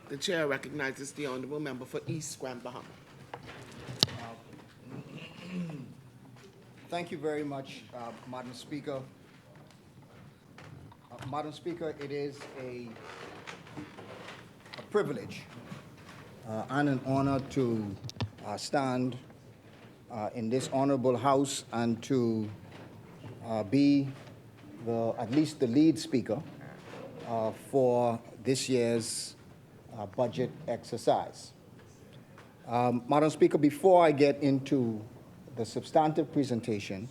The chair recognizes the honourable member for East Grand Bahama. Thank you very much, Madam Speaker. Madam Speaker, it is a privilege and an honor to stand in this honorable House and to be at least the lead speaker for this year's budget exercise. Madam Speaker, before I get into the substantive presentation,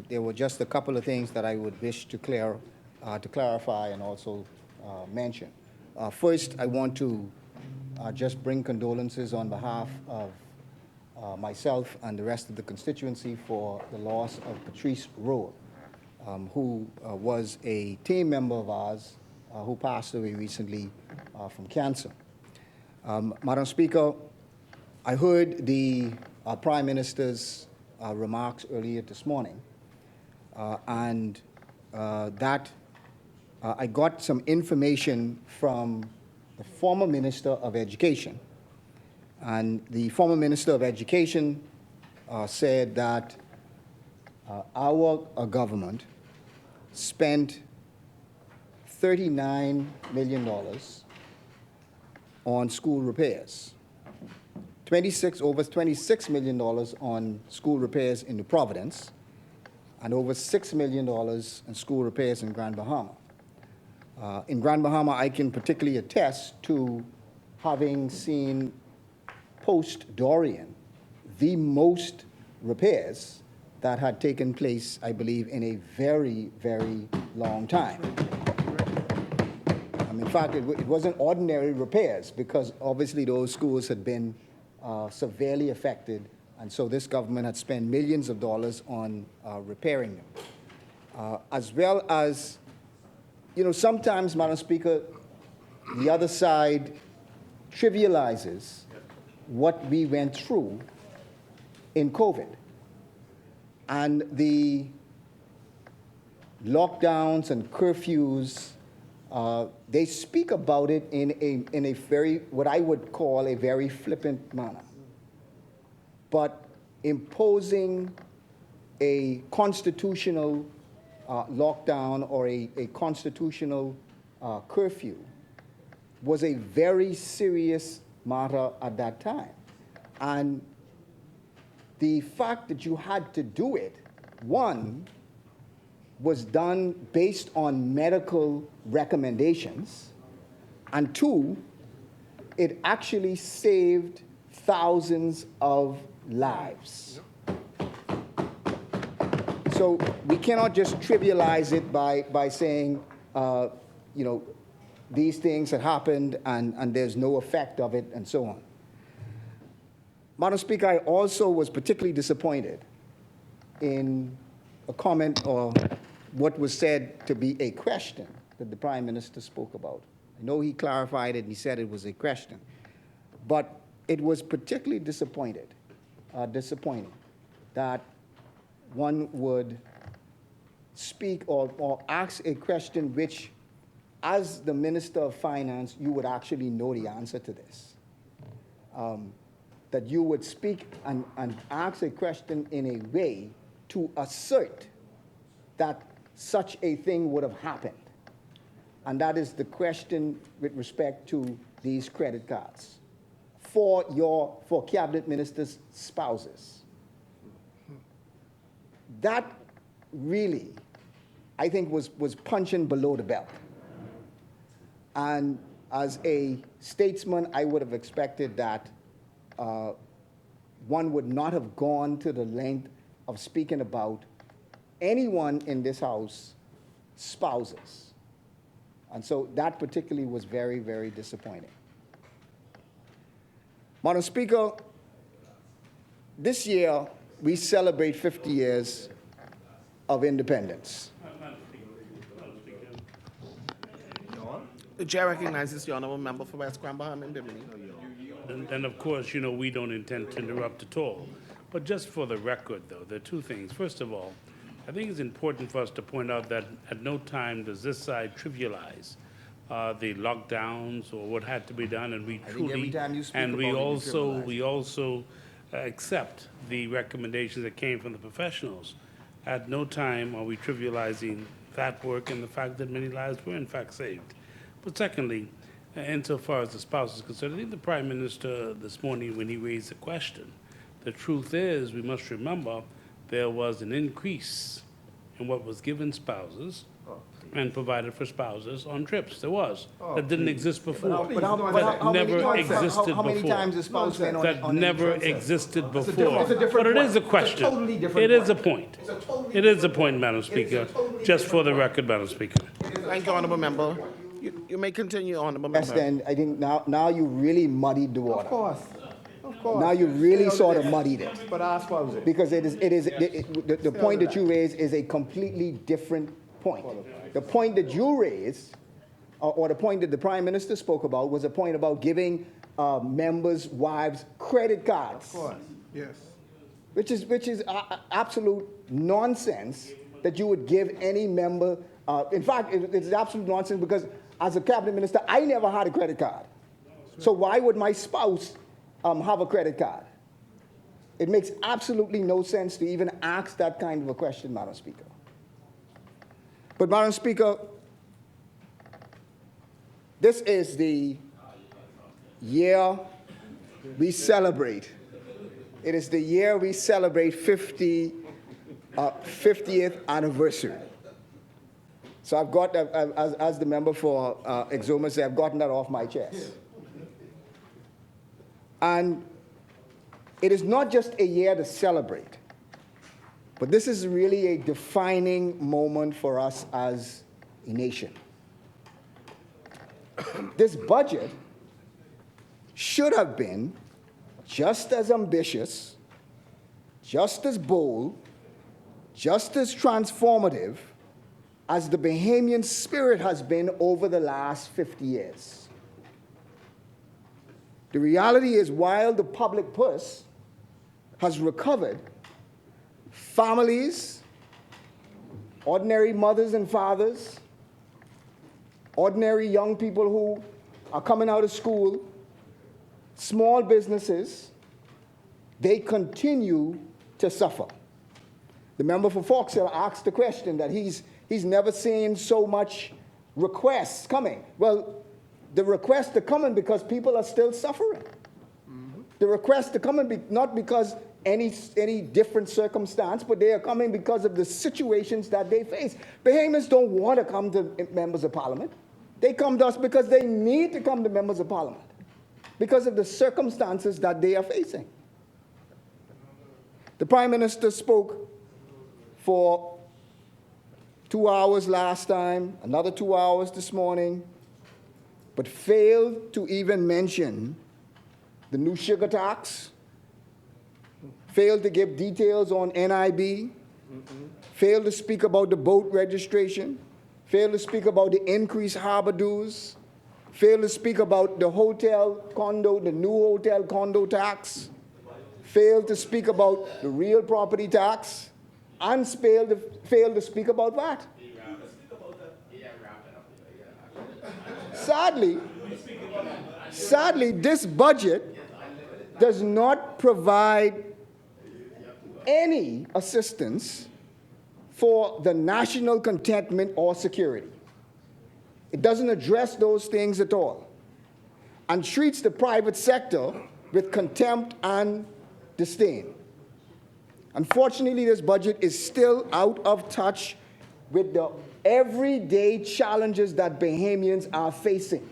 there were just a couple of things that I would wish to clarify and also mention. First, I want to just bring condolences on behalf of myself and the rest of the constituency for the loss of Patrice Rowe, who was a team member of ours who passed away recently from cancer. Madam Speaker, I heard the Prime Minister's remarks earlier this morning, and that I got some information from the former Minister of Education. And the former Minister of Education said that our government spent $39 million on school repairs. Over $26 million on school repairs in New Providence, and over $6 million in school repairs in Grand Bahama. In Grand Bahama, I can particularly attest to having seen post-Dorian the most repairs that had taken place, I believe, in a very, very long time. In fact, it wasn't ordinary repairs, because obviously those schools had been severely affected, and so this government had spent millions of dollars on repairing them. As well as, sometimes, Madam Speaker, the other side trivializes what we went through in COVID. And the lockdowns and curfews, they speak about it in a very, what I would call a very flippant manner. But imposing a constitutional lockdown or a constitutional curfew was a very serious matter at that time. And the fact that you had to do it, one, was done based on medical recommendations, and two, it actually saved thousands of lives. So we cannot just trivialize it by saying, these things had happened and there's no effect of it and so on. Madam Speaker, I also was particularly disappointed in a comment or what was said to be a question that the Prime Minister spoke about. I know he clarified it and he said it was a question, but it was particularly disappointing that one would speak or ask a question which, as the Minister of Finance, you would actually know the answer to this. That you would speak and ask a question in a way to assert that such a thing would have happened. And that is the question with respect to these credit cards for cabinet ministers' spouses. That really, I think, was punching below the belt. And as a statesman, I would have expected that one would not have gone to the length of speaking about anyone in this House spouses. And so that particularly was very, very disappointing. Madam Speaker, this year we celebrate 50 years of independence. The chair recognizes the honourable member for West Grand Bahama and Bimini. And of course, we don't intend to interrupt at all. But just for the record, though, there are two things. First of all, I think it's important for us to point out that at no time does this side trivialize the lockdowns or what had to be done, and we think truly, every time you speak and we about it, you also, trivialize we also accept the recommendations that came from the professionals. At no time are we trivializing that work and the fact that many lives were in fact saved. But secondly, insofar as the spouse is concerned, I think the Prime Minister this morning, when he raised the question, the truth is, we must remember, there was an increase in what was given spouses and provided for spouses on trips. There was. That didn't exist before. That never existed how many before. times has spouse been on That on never any trip? existed It's a before. different But it point. is a It's a question. totally different It is a point. point. It's a totally It is a different point, point. Madam It is a Speaker, totally just for the different record, Madam Speaker. Thank you, Honorable Member. You may continue, Honorable Yes, Member. then, I think now you really muddied the water. Of course. Now you really sort of muddied it. But I suppose it. Because the point that you raised is a completely different point. The point that you raised, or the point that the Prime Minister spoke about, was a point about giving members' wives credit cards. Of course, yes. Which is absolute nonsense that you would give any member. In fact, it's absolute nonsense because as a cabinet minister, I never had a credit card. So why would my spouse have a credit card? It makes absolutely no sense to even ask that kind of a question, Madam Speaker. But Madam Speaker, this is the year we celebrate. It is the year we celebrate 50th anniversary. So I've got, as the member for Exuma said, I've gotten that off my chest. And it is not just a year to celebrate, but this is really a defining moment for us as a nation. This budget should have been just as ambitious, just as bold, just as transformative as the Bahamian spirit has been over the last 50 years. The reality is, while the public purse has recovered, families, ordinary mothers and fathers, ordinary young people who are coming out of school, small businesses, they continue to suffer. The member for Foxhill asked the question that he's never seen so much requests coming. Well, the requests are coming because people are still suffering. The requests are coming not because any different circumstance, but they are coming because of the situations that they face. Bahamians don't want to come to members of parliament. They come to us because they need to come to members of parliament because of the circumstances that they are facing. The Prime Minister spoke for 2 hours last time, another 2 hours this morning, but failed to even mention the new sugar tax, failed to give details on NIB, failed to speak about the boat registration, failed to speak about the increased harbor dues, failed to speak about the the new hotel condo tax, failed to speak about the real property tax, and failed to speak about what? Sadly, this budget does not provide any assistance for the national contentment or security. It doesn't address those things at all, and treats the private sector with contempt and disdain. Unfortunately, this budget is still out of touch with the everyday challenges that Bahamians are facing.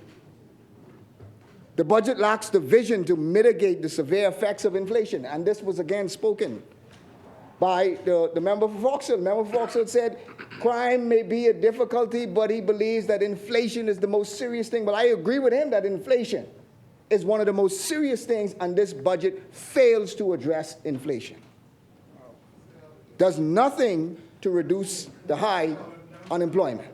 The budget lacks the vision to mitigate the severe effects of inflation, and this was again spoken by the member for Vauxhall. The member for Vauxhall said crime may be a difficulty, but he believes that inflation is the most serious thing. But I agree with him that inflation is one of the most serious things, and this budget fails to address inflation. Does nothing to reduce the high unemployment.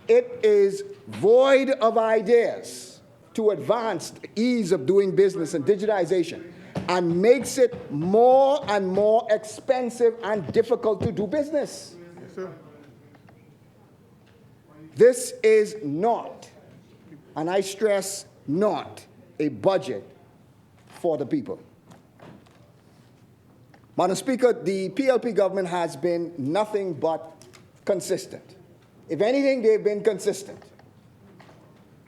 It is void of ideas to advance the ease of doing business and digitization, and makes it more and more expensive and difficult to do business. Yes, sir. This is not, and I stress not, a budget for the people. Madam Speaker, the PLP government has been nothing but consistent. If anything, they've been consistent.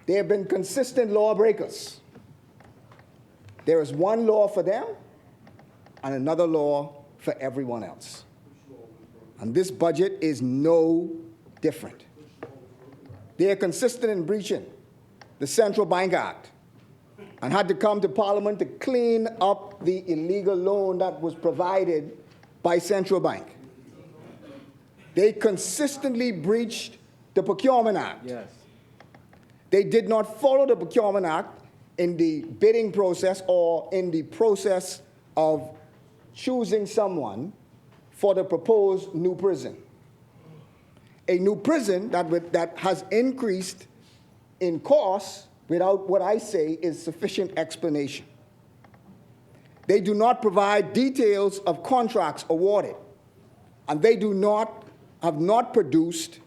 They have been consistent lawbreakers. There is one law for them and another law for everyone else. And this budget is no different. They are consistent in breaching the Central Bank Act and had to come to Parliament to clean up the illegal loan that was provided by Central Bank. They consistently breached the Procurement Act. Yes. They did not follow the Procurement Act in the bidding process or in the process of choosing someone for the proposed new prison. A new prison that has increased in cost without what I say is sufficient explanation. They do not provide details of contracts awarded, and they have not produced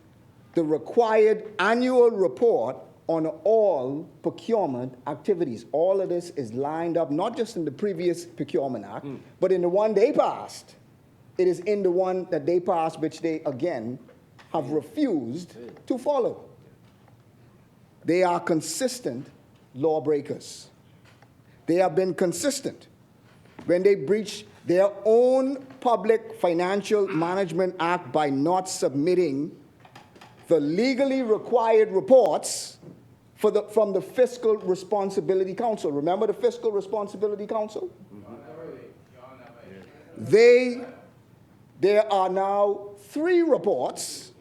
the required annual report on all procurement activities. All of this is lined up, not just in the previous Procurement Act, but in the one they passed. It is in the one that they passed, which they, again, have refused to follow. They are consistent lawbreakers. They have been consistent when they breach their own Public Financial Management Act by not submitting the legally required reports from the Fiscal Responsibility Council. Remember the Fiscal Responsibility Council? There are now 3 reports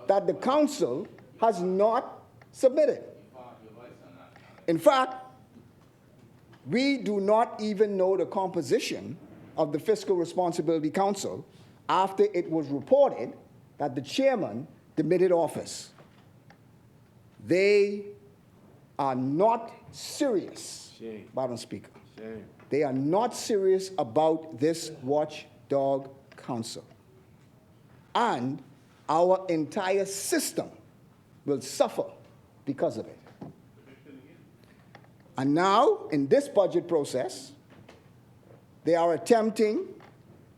that the council has not submitted. In fact, we do not even know the composition of the Fiscal Responsibility Council after it was reported that the chairman demitted office. They are not serious, Madam Speaker. Shame. They are not serious about this watchdog council. And our entire system will suffer because of it. And now, in this budget process, they are attempting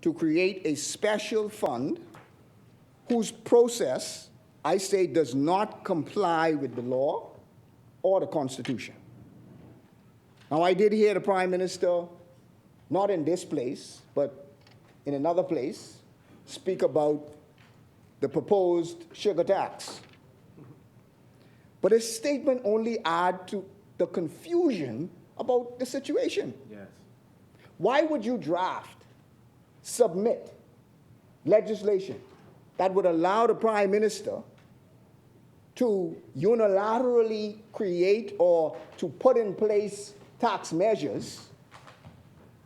to create a special fund whose process, I say, does not comply with the law or the Constitution. Now, I did hear the Prime Minister, not in this place, but in another place, speak about the proposed sugar tax. But his statement only adds to the confusion about the situation. Yes. Why would you submit legislation that would allow the Prime Minister to unilaterally create or to put in place tax measures,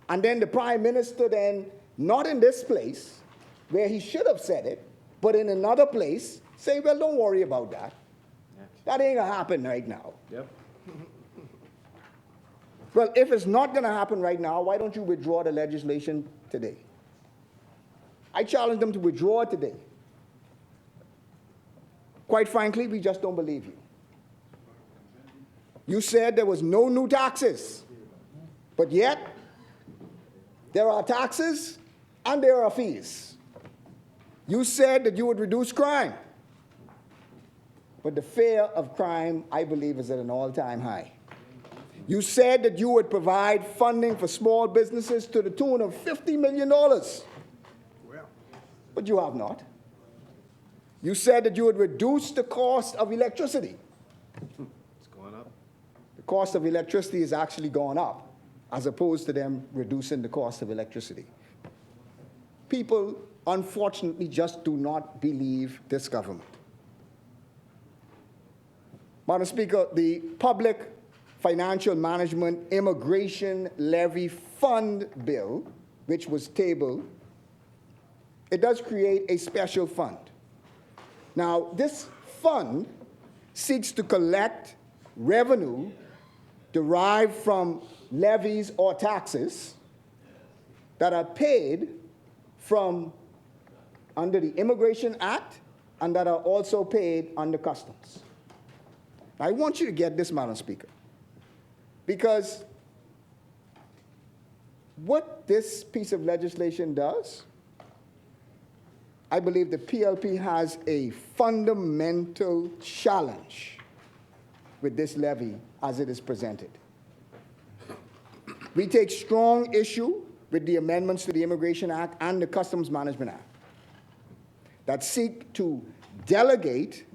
and then the Prime Minister then, not in this place, where he should have said it, but in another place, say, well, don't worry about that. That ain't gonna happen right now. Yep. Well, if it's not gonna happen right now, why don't you withdraw the legislation today? I challenge them to withdraw it today. Quite frankly, we just don't believe you. You said there was no new taxes, but yet there are taxes and there are fees. You said that you would reduce crime, but the fear of crime, I believe, is at an all-time high. You said that you would provide funding for small businesses to the tune of $50 million, but you have not. You said that you would reduce the cost of electricity. It's going up. The cost of electricity has actually gone up, as opposed to them reducing the cost of electricity. People, unfortunately, just do not believe this government. Madam Speaker, the Public Financial Management Immigration Levy Fund bill, which was tabled, it does create a special fund. Now, this fund seeks to collect revenue derived from levies or taxes that are paid from under the Immigration Act and that are also paid under customs. I want you to get this, Madam Speaker, because what this piece of legislation does, I believe the PLP has a fundamental challenge with this levy as it is presented. We take strong issue with the amendments to the Immigration Act and the Customs Management Act that seek to delegate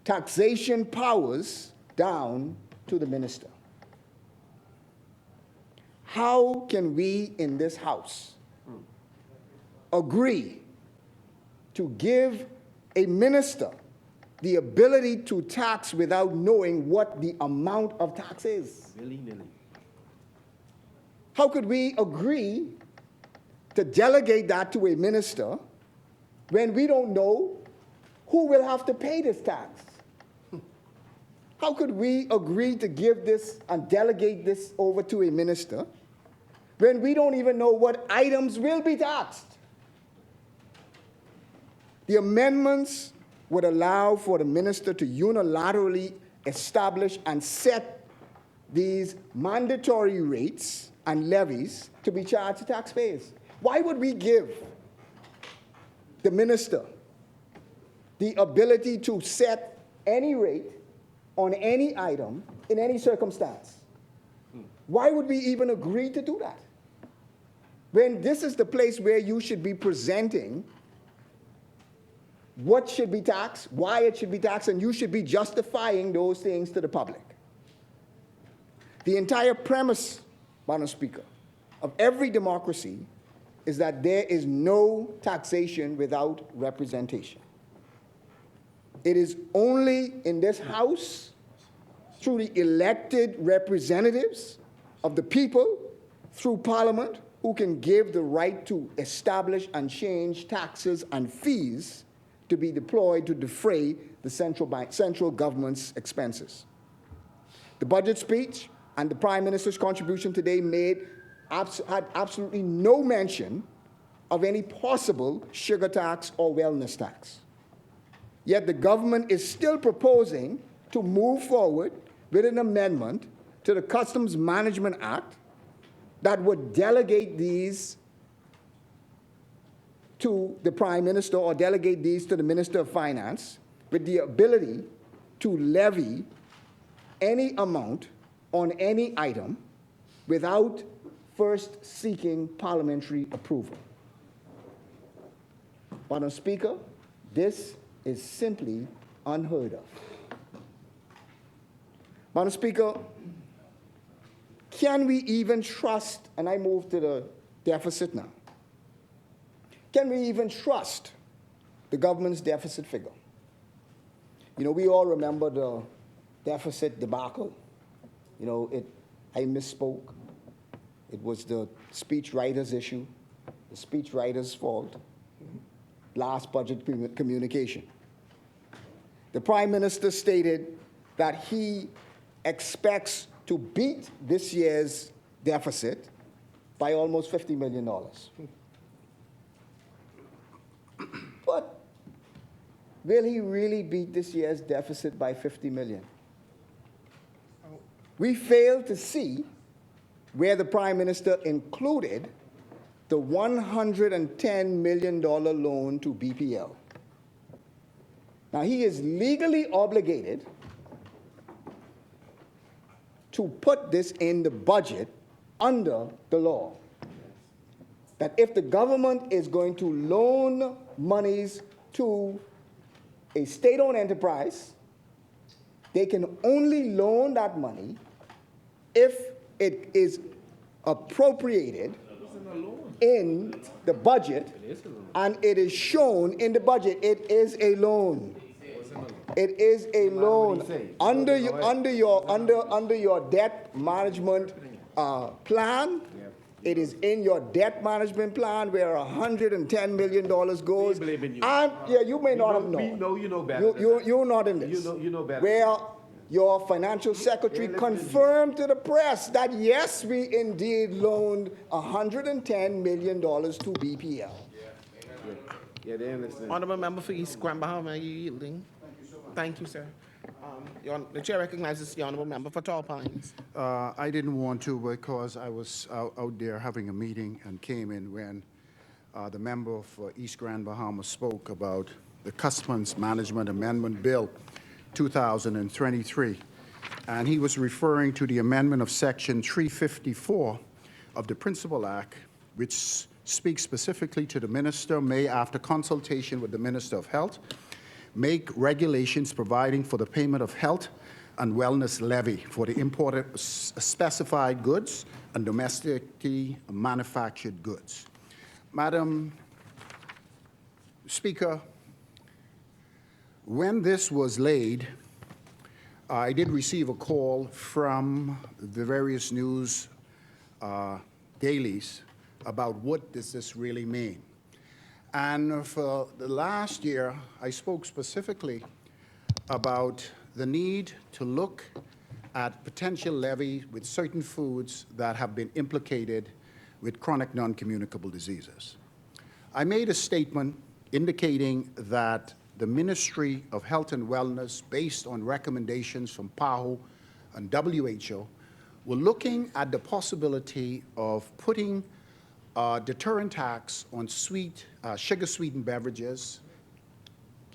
taxation powers down to the minister. How can we in this House agree to give a minister the ability to tax without knowing what the amount of tax is? Willy-nilly. How could we agree to delegate that to a minister when we don't know who will have to pay this tax? How could we agree to give this and delegate this over to a minister when we don't even know what items will be taxed? The amendments would allow for the minister to unilaterally establish and set these mandatory rates and levies to be charged to taxpayers. Why would we give the minister the ability to set any rate on any item in any circumstance? Why would we even agree to do that? When this is the place where you should be presenting what should be taxed, why it should be taxed, and you should be justifying those things to the public. The entire premise, Madam Speaker, of every democracy is that there is no taxation without representation. It is only in this House, through the elected representatives of the people, through Parliament, who can give the right to establish and change taxes and fees to be deployed to defray the central government's expenses. The budget speech and the Prime Minister's contribution today had absolutely no mention of any possible sugar tax or wellness tax. Yet the government is still proposing to move forward with an amendment to the Customs Management Act that would delegate these to the Prime Minister or delegate these to the Minister of Finance with the ability to levy any amount on any item without first seeking parliamentary approval. Madam Speaker, this is simply unheard of. Madam Speaker, can we even trust, and I move to the deficit now, can we even trust the government's deficit figure? You know, we all remember the deficit debacle. You know, I misspoke. It was the speechwriter's issue, the speechwriter's fault, last budget communication. The Prime Minister stated that he expects to beat this year's deficit by almost $50 million. But will he really beat this year's deficit by $50 million? We fail to see where the Prime Minister included the $110 million loan to BPL. Now, he is legally obligated to put this in the budget under the law. That if the government is going to loan monies to a state-owned enterprise, they can only loan that money if it is appropriated in the budget and it is shown in the budget. It is a loan. It is a loan under your debt management plan. It is in your debt management plan where $110 million goes. And yeah, you may not have known. We know you know better. You're not in this. You know better. Where your financial secretary confirmed to the press that yes, we indeed loaned $110 million to BPL. Yeah, they're listening. Honorable member for East Grand Bahama, are you yielding? Thank you, sir. The chair recognizes the honorable member for Tall Pines. I didn't want to because I was out there having a meeting and came in when the member for East Grand Bahama spoke about the Customs Management Amendment Bill 2023. And he was referring to the amendment of Section 354 of the Principal Act, which speaks specifically to the minister may, after consultation with the Minister of Health, make regulations providing for the payment of health and wellness levy for the imported specified goods and domestically manufactured goods. Madam Speaker, when this was laid, I did receive a call from the various news dailies about what does this really mean. And for the last year, I spoke specifically about the need to look at potential levy with certain foods that have been implicated with chronic non-communicable diseases. I made a statement indicating that the Ministry of Health and Wellness, based on recommendations from PAHO and WHO, were looking at the possibility of putting deterrent tax on sugar-sweetened beverages,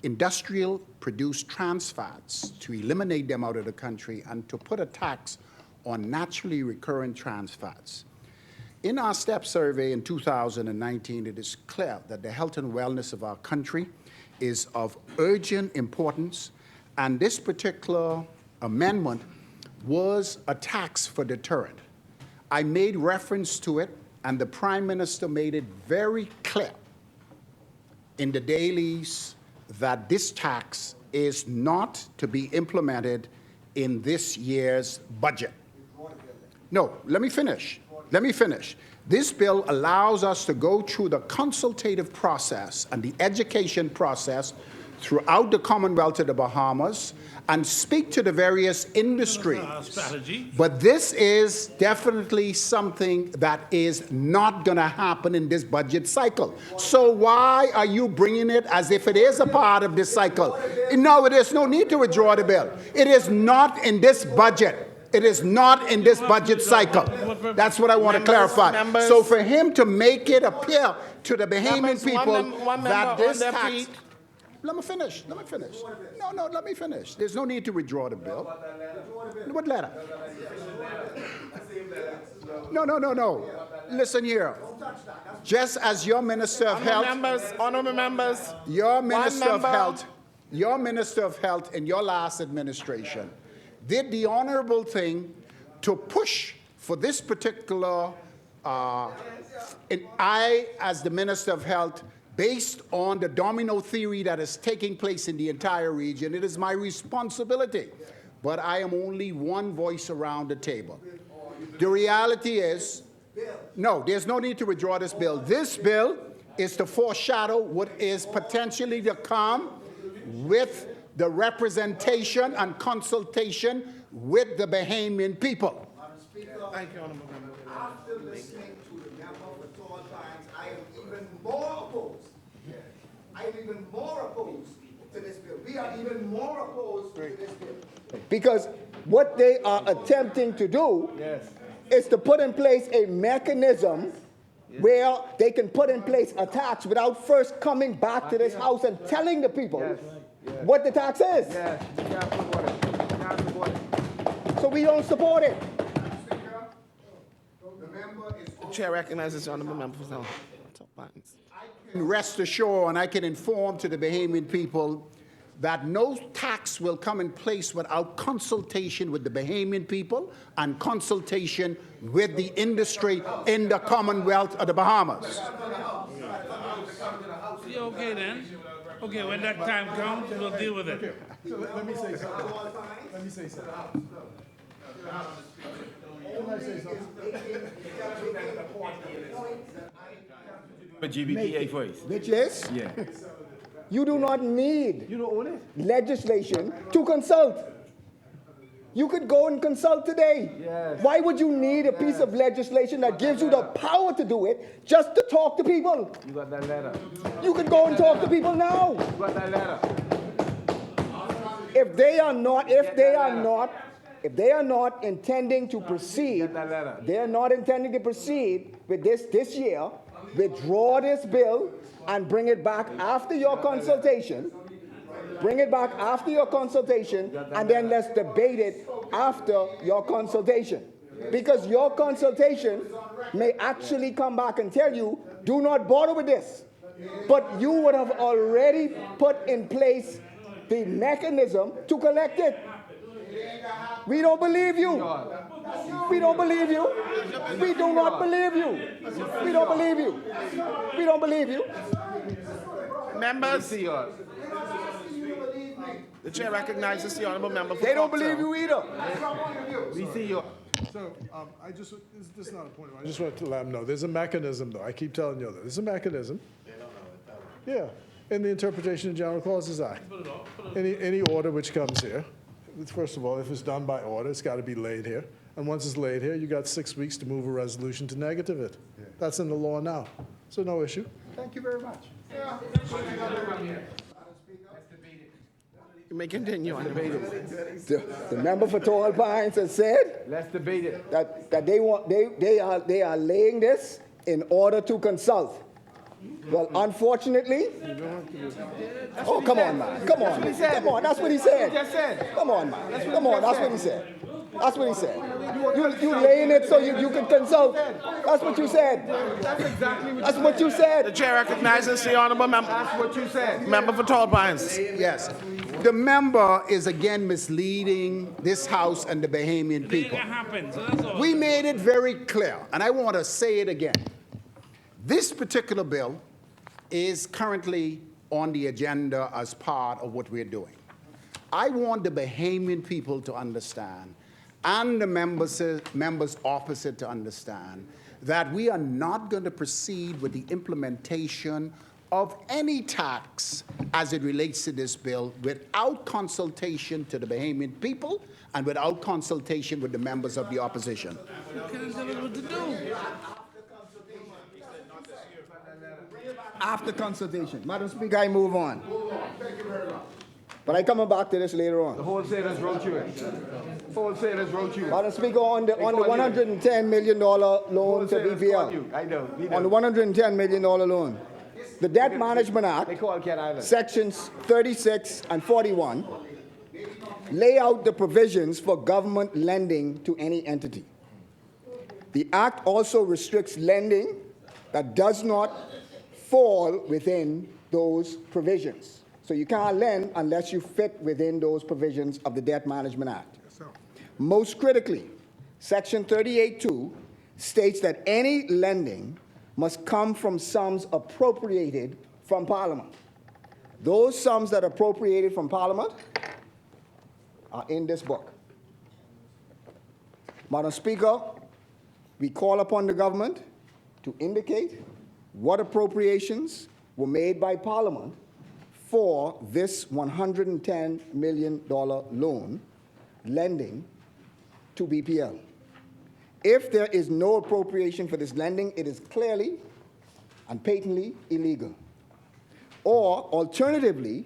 industrial-produced trans fats, to eliminate them out of the country, and to put a tax on naturally recurrent trans fats. In our STEP survey in 2019, it is clear that the health and wellness of our country is of urgent importance, and this particular amendment was a tax for deterrent. I made reference to it, and the Prime Minister made it very clear in the dailies that this tax is not to be implemented in this year's budget. No, let me finish. Let me finish. This bill allows us to go through the consultative process and the education process throughout the Commonwealth of the Bahamas and speak to the various industries. Strategy. But this is definitely something that is not going to happen in this budget cycle. So why are you bringing it as if it is a part of this cycle? No, there is no need to withdraw the bill. It is not in this budget. It is not in this budget cycle. That's what I want to clarify. So for him to make it appear to the Bahamian people that this tax... Let me finish. Let me finish. No, let me finish. There's no need to withdraw the bill. What letter? No. Listen here. Just as your Minister of Health... Honorable members. Your Minister of Health in your last administration did the honorable thing to push for this particular, and I, as the Minister of Health, based on the domino theory that is taking place in the entire region, it is my responsibility. But I am only one voice around the table. The reality is, no, there's no need to withdraw this bill. This bill is to foreshadow what is potentially to come with the representation and consultation with the Bahamian people. Thank you, honorable member. After listening to the member for Tall Pines, I am even more opposed. I am even more opposed to this bill. We are even more opposed to this bill. Because what they are attempting to do is to put in place a mechanism where they can put in place a tax without first coming back to this house and telling the people what the tax is. So we don't support it. The chair recognizes the honorable member for Tall Pines. Rest assured, and I can inform to the Bahamian people that no tax will come in place without consultation with the Bahamian people and consultation with the industry in the Commonwealth of the Bahamas. Yeah, okay then. Okay, when that time comes, we'll deal with it. Let me say something. A GBPA voice. Which is, Yeah. you do not need You don't own it? legislation to consult. You could go and consult today. Yes. Why would you need a piece of legislation that gives you the power to do it just to talk to people? You got that letter. You could go and talk to people now. You got that letter. If they are not intending to proceed, Get that letter. they are not intending to proceed with this year, withdraw this bill and bring it back after your consultation. Bring it back after your consultation, and then let's debate it after your consultation. Because your consultation may actually come back and tell you, do not bother with this. But you would have already put in place the mechanism to collect it. We don't believe you. We don't believe you. We do not believe you. We don't believe you. We don't believe you. Members, See yours. the chair recognizes the honorable member for They don't Thompson. believe you either. We see yours. So, this is not a point, I just wanted to let them know, there's a mechanism, though, I keep telling you that, there's a mechanism. They don't know it. Yeah, in the Interpretation of General Clauses Act. Any order which comes here, first of all, if it's done by order, it's got to be laid here. And once it's laid here, you got 6 weeks to move a resolution to negative it. That's in the law now, so no issue. Thank you very much. You may continue on debate. The member for Tall Pines has said Let's debate it. that they are laying this in order to consult. Well, unfortunately, oh, come on, man. Come on. Come on. That's what he said. Just said. Come on, man. Come on. That's what he said. That's what he said. You laying it so you can consult. That's what you said. That's exactly what That's what you said. The chair recognizes the honorable member, That's what you said. member for Tall Pines. Yes. The member is again misleading this House and the Bahamian people. happens, that's all. We made it very clear, and I want to say it again. This particular bill is currently on the agenda as part of what we're doing. I want the Bahamian people to understand, and the members opposite to understand, that we are not going to proceed with the implementation of any tax as it relates to this bill without consultation to the Bahamian people and without consultation with the members of the opposition. After consultation. Madam Speaker, I move on. But I come back to this later The on. wholesalers wrote you in. Wholesalers wrote you in. Madam Speaker, on the call you. $110 million loan to Wholesalers called BPL, you. I know. We on the know. $110 million loan, the Debt Management They Act, call Cat Island. sections 36 and 41, lay out the provisions for government lending to any entity. The act also restricts lending that does not fall within those provisions. So you can't lend unless you fit within those provisions of the Debt Management Act. Most critically, Section 38(2) states that any lending must come from sums appropriated from Parliament. Those sums that are appropriated from Parliament are in this book. Madam Speaker, we call upon the government to indicate what appropriations were made by Parliament for this $110 million loan lending to BPL. If there is no appropriation for this lending, it is clearly and patently illegal. Or alternatively,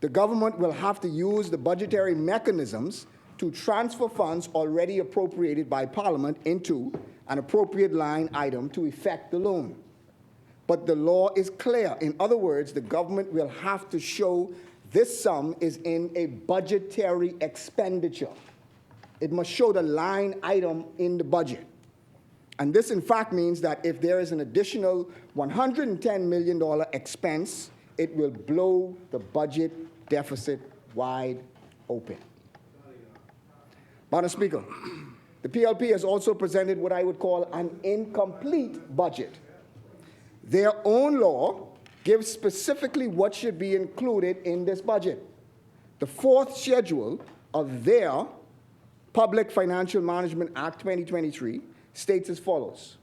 the government will have to use the budgetary mechanisms to transfer funds already appropriated by Parliament into an appropriate line item to effect the loan. But the law is clear. In other words, the government will have to show this sum is in a budgetary expenditure. It must show the line item in the budget. And this, in fact, means that if there is an additional $110 million expense, it will blow the budget deficit wide open. Madam Speaker, the PLP has also presented what I would call an incomplete budget. Their own law gives specifically what should be included in this budget. The fourth schedule of their Public Financial Management Act 2023 states as follows,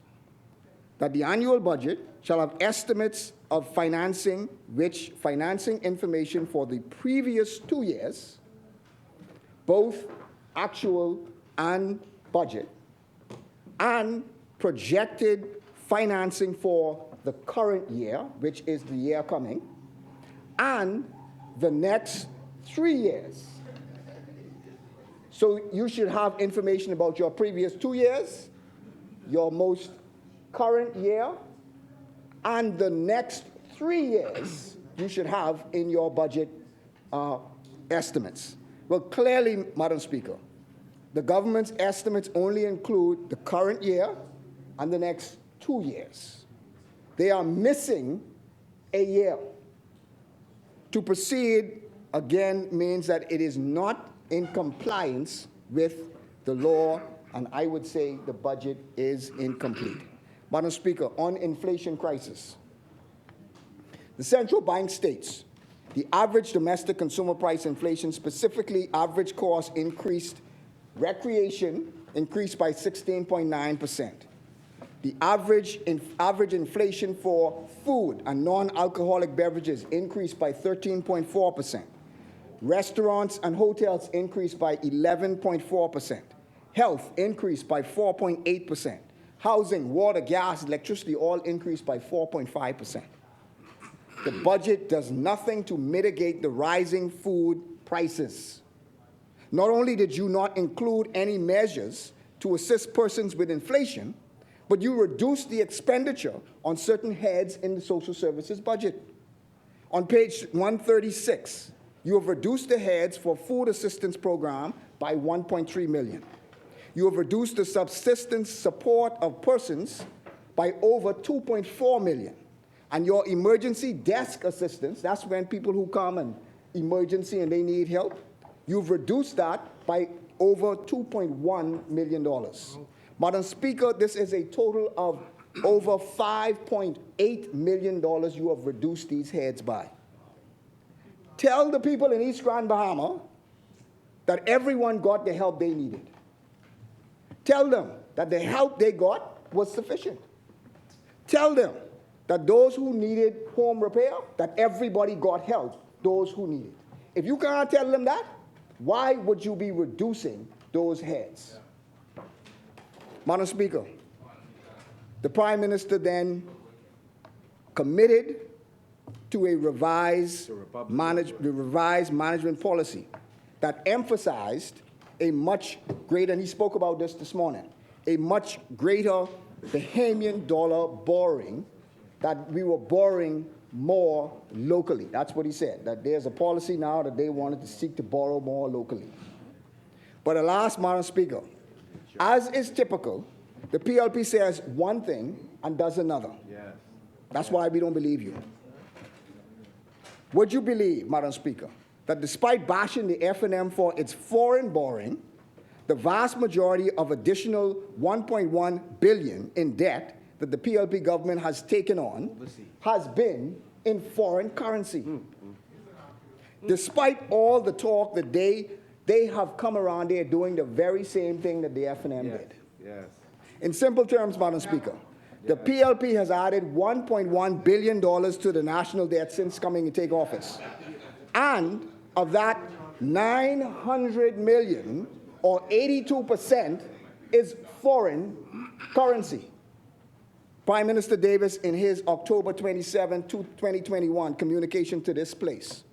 that the annual budget shall have estimates of financing, which financing information for the previous 2 years, both actual and budget, and projected financing for the current year, which is the year coming, and the next 3 years. So you should have information about your previous 2 years, your most current year, and the next 3 years you should have in your budget estimates. Well, clearly, Madam Speaker, the government's estimates only include the current year and the next 2 years. They are missing a year. To proceed, again, means that it is not in compliance with the law, and I would say the budget is incomplete. Madam Speaker, on inflation crisis, the central bank states the average domestic consumer price inflation, specifically average cost increased, recreation increased by 16.9%. The average inflation for food and non-alcoholic beverages increased by 13.4%. Restaurants and hotels increased by 11.4%. Health increased by 4.8%. Housing, water, gas, electricity all increased by 4.5%. The budget does nothing to mitigate the rising food prices. Not only did you not include any measures to assist persons with inflation, but you reduced the expenditure on certain heads in the social services budget. On page 136, you have reduced the heads for food assistance program by $1.3 million. You have reduced the subsistence support of persons by over $2.4 million. And your emergency desk assistance, that's when people who come and emergency and they need help, you've reduced that by over $2.1 million. Madam Speaker, this is a total of over $5.8 million you have reduced these heads by. Tell the people in East Grand Bahama that everyone got the help they needed. Tell them that the help they got was sufficient. Tell them that those who needed home repair, that everybody got help, those who needed. If you cannot tell them that, why would you be reducing those heads? Madam Speaker, the Prime Minister then committed to a revised management policy that emphasized a much greater, and he spoke about this morning, a much greater Bahamian dollar borrowing, that we were borrowing more locally. That's what he said, that there's a policy now that they wanted to seek to borrow more locally. But alas, Madam Speaker, as is typical, the PLP says one thing and does another. Yes. That's why we don't believe you. Would you believe, Madam Speaker, that despite bashing the F&M for its foreign borrowing, the vast majority of additional $1.1 billion in debt that the PLP government has taken on has been in foreign currency? Despite all the talk that they have come around there doing the very same thing that the F&M did. Yes. In simple terms, Madam Speaker, the PLP has added $1.1 billion to the national debt since coming to take office. And of that, $900 million, or 82%, is foreign currency. Prime Minister Davis, in his October 27, 2021 communication to this place,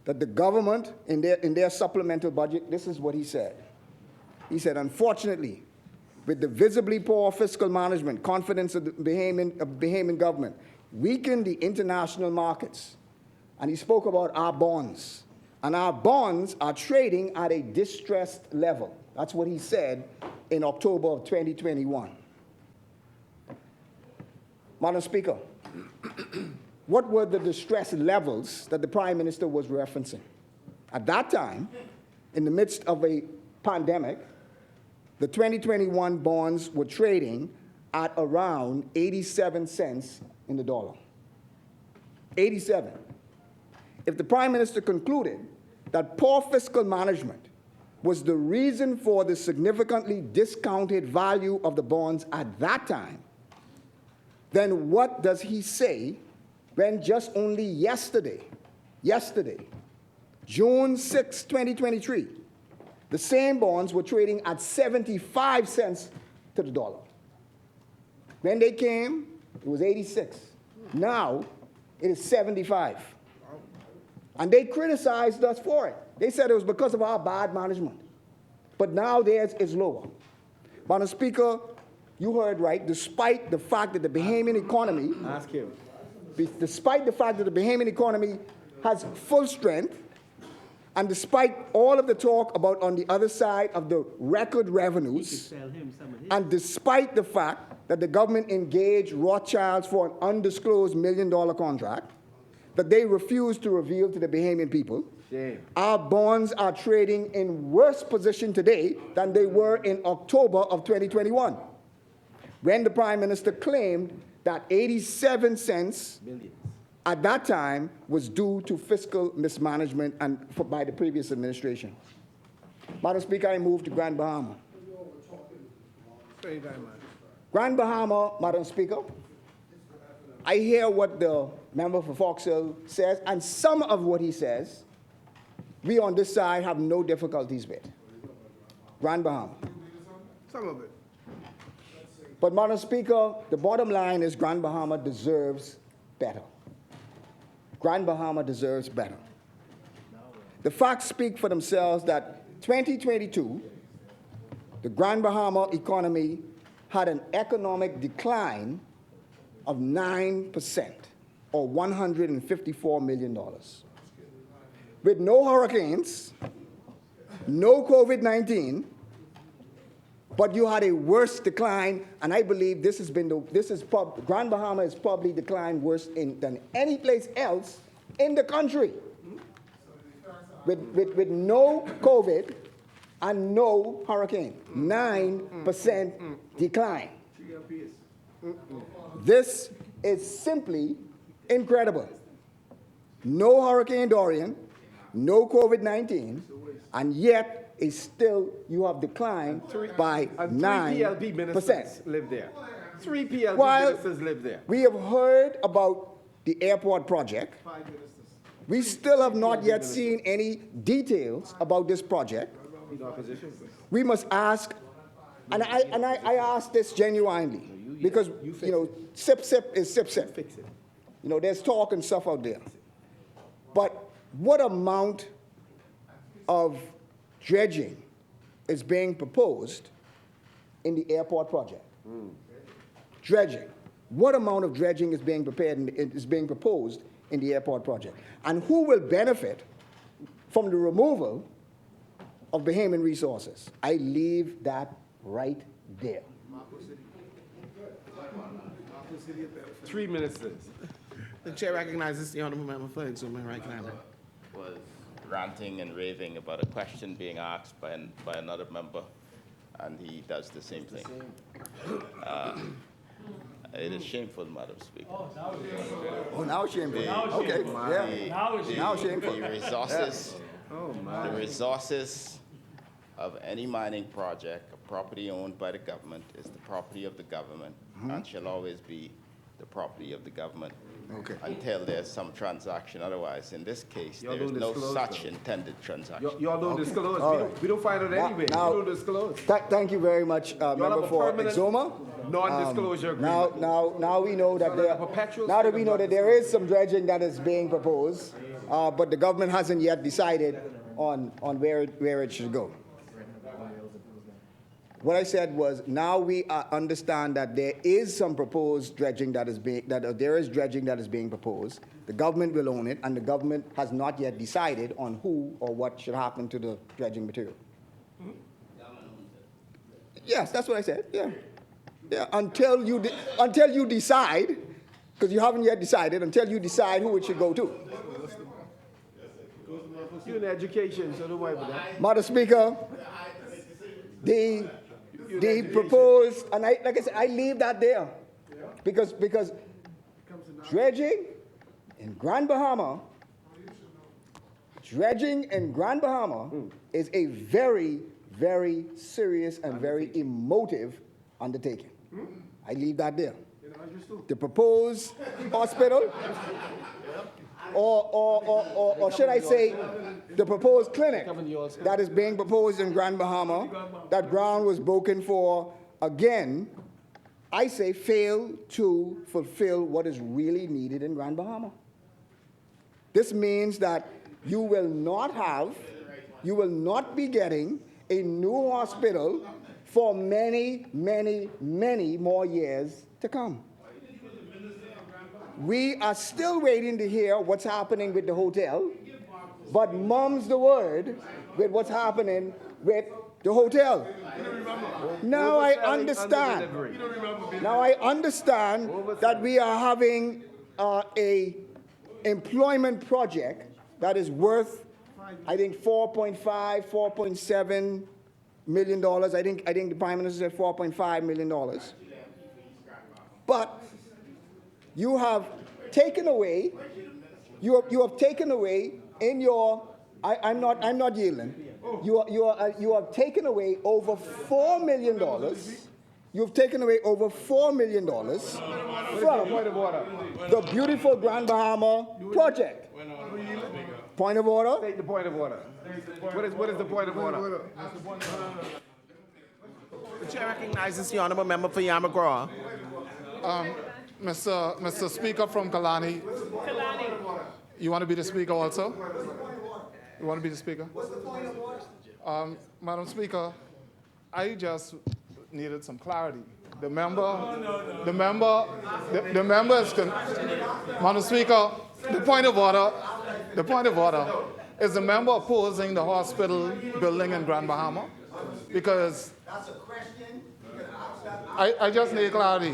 that the government, in their supplemental budget, this is what he said. He said, unfortunately, with the visibly poor fiscal management, confidence of the Bahamian government weakened the international markets. And he spoke about our bonds. And our bonds are trading at a distressed level. That's what he said in October of 2021. Madam Speaker, what were the distress levels that the Prime Minister was referencing? At that time, in the midst of a pandemic, the 2021 bonds were trading at around 87 cents in the dollar. 87. If the Prime Minister concluded that poor fiscal management was the reason for the significantly discounted value of the bonds at that time, then what does he say when just only yesterday, June 6, 2023, the same bonds were trading at 75 cents to the dollar. When they came, it was 86. Now, it is 75. And they criticized us for it. They said it was because of our bad management. But now theirs is lower. Madam Speaker, you heard right, despite the fact that the Bahamian economy, despite the fact that the Bahamian economy has full strength, and despite all of the talk about on the other side of the record revenues, and despite the fact that the government engaged Rothschilds for an undisclosed $1 million contract that they refused to reveal to the Bahamian people, our bonds are trading in worse position today than they were in October of 2021, when the Prime Minister claimed that 87 cents at that time was due to fiscal mismanagement by the previous administration. Madam Speaker, I move to Grand Bahama. Grand Bahama, Madam Speaker, I hear what the member for Fox Hill says, and some of what he says, we on this side have no difficulties with. Grand Bahama. Some of it. But, Madam Speaker, the bottom line is Grand Bahama deserves better. Grand Bahama deserves better. The facts speak for themselves that 2022, the Grand Bahama economy had an economic decline of 9%, or $154 million. With no hurricanes, no COVID-19, but you had a worse decline, and I believe Grand Bahama has probably declined worse than any place else in the country. With no COVID and no hurricane, 9% decline. This is simply incredible. No Hurricane Dorian, no COVID-19, and yet you have declined by 9%. 3 PLP ministers live there. 3 PLP ministers live there. We have heard about the airport project. We still have not yet seen any details about this project. We must ask, and I ask this genuinely, because, sip, sip is sip, sip. Fix it. There's talk and stuff out there. But what amount of dredging is being proposed in the airport project? Dredging. What amount of dredging is being proposed in the airport project? And who will benefit from the removal of Bahamian resources? I leave that right there. 3 ministers. The chair recognizes the honorable member for Exuma Right Canada. Was ranting and raving about a question being asked by another member, and he does the same thing. It is shameful, Madam Speaker. Oh, now it's shameful. Okay, yeah. Now it's shameful. The resources of any mining project, a property owned by the government, is the property of the government and shall always be the property of the government until there's some transaction. Otherwise, in this case, there is no such intended transaction. Y'all don't disclose. We don't find out anyway. You don't disclose. Thank you very much, member for Exuma. Non-disclosure agreement. Now we know that there is some dredging that is being proposed, but the government hasn't yet decided on where it should go. What I said was, now we understand that there is some proposed dredging there is dredging that is being proposed. The government will own it, and the government has not yet decided on who or what should happen to the dredging material. Yes, that's what I said. Yeah. Until you decide, because you haven't yet decided. Until you decide who it should go to. You in education, so don't worry about that. Madam Speaker, the proposed, and I leave that there, because dredging in Grand Bahama is a very, very serious and very emotive undertaking. I leave that there. The proposed hospital, or should I say, the proposed clinic that is being proposed in Grand Bahama, that ground was broken for, again, I say fail to fulfill what is really needed in Grand Bahama. This means that you will not be getting a new hospital for many, many, many more years to come. We are still waiting to hear what's happening with the hotel, but mum's the word with what's happening with the hotel. Now I understand. Now I understand that we are having a employment project that is worth, I think, $4.7 million. I think the Prime Minister said $4.5 million. But you have taken away, you have taken away in your, I'm not yielding. You have taken away over $4 million. You've taken away over $4 million from the beautiful Grand Bahama project. Point of order? State the point of order. What is the point of order? The chair recognizes the honorable member for Yamagra. Mr. Speaker from Kalani. You want to be the speaker also? You want to be the speaker? What's the point of order? Madam Speaker, I just needed some clarity. The member is, Madam Speaker, the point of order is the member opposing the hospital building in Grand Bahama? Because That's a question. I just need clarity.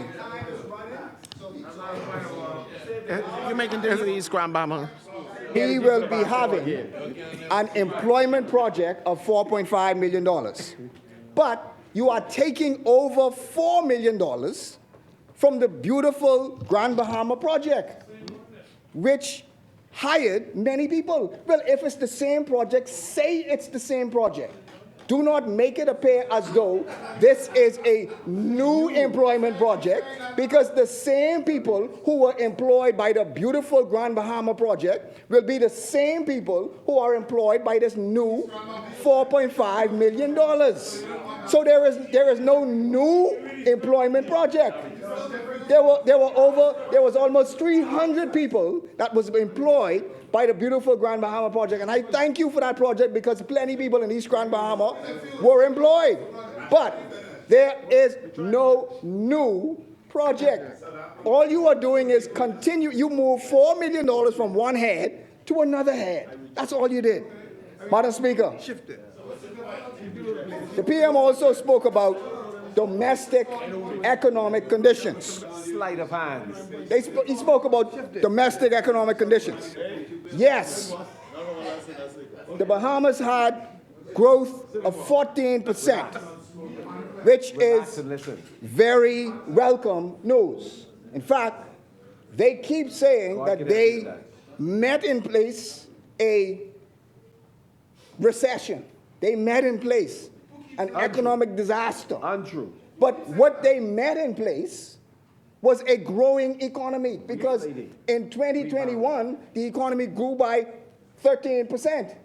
You're making this East Grand Bahama. He will be having an employment project of $4.5 million. But you are taking over $4 million from the beautiful Grand Bahama project, which hired many people. Well, if it's the same project, say it's the same project. Do not make it appear as though this is a new employment project, because the same people who were employed by the beautiful Grand Bahama project will be the same people who are employed by this new $4.5 million. So there is no new employment project. There was almost 300 people that was employed by the beautiful Grand Bahama project. And I thank you for that project, because plenty of people in East Grand Bahama were employed. But there is no new project. All you are doing is continue. You move $4 million from one head to another head. That's all you did. Madam Speaker, the PM also spoke about domestic economic conditions. Sleight of hands. He spoke about domestic economic conditions. Yes, the Bahamas had growth of 14%, which is very welcome news. In fact, they keep saying that they met in place a recession. They met in place an economic disaster. Untrue. But what they met in place was a growing economy, because in 2021, the economy grew by 13%.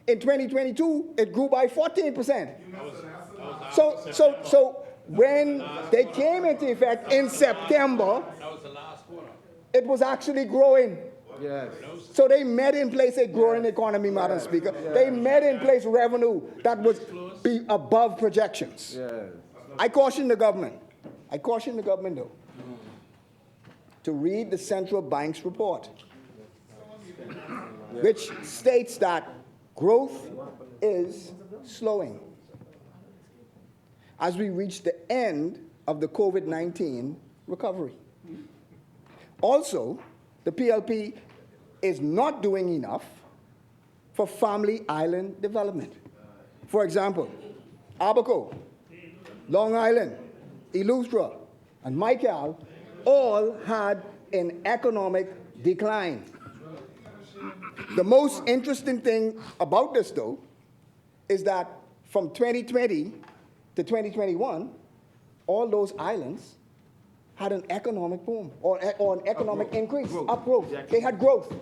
In 2022, it grew by 14%. So when they came into effect in September, it was actually growing. Yes. So they met in place a growing economy, Madam Speaker. They met in place revenue that was be above projections. Yes. I caution the government, though, to read the central bank's report, which states that growth is slowing as we reach the end of the COVID-19 recovery. Also, the PLP is not doing enough for family island development. For example, Abaco, Long Island, Eleuthera, and Michael all had an economic decline. The most interesting thing about this, though, is that from 2020 to 2021, all those islands had an economic boom or an economic increase, upgrowth. They had growth.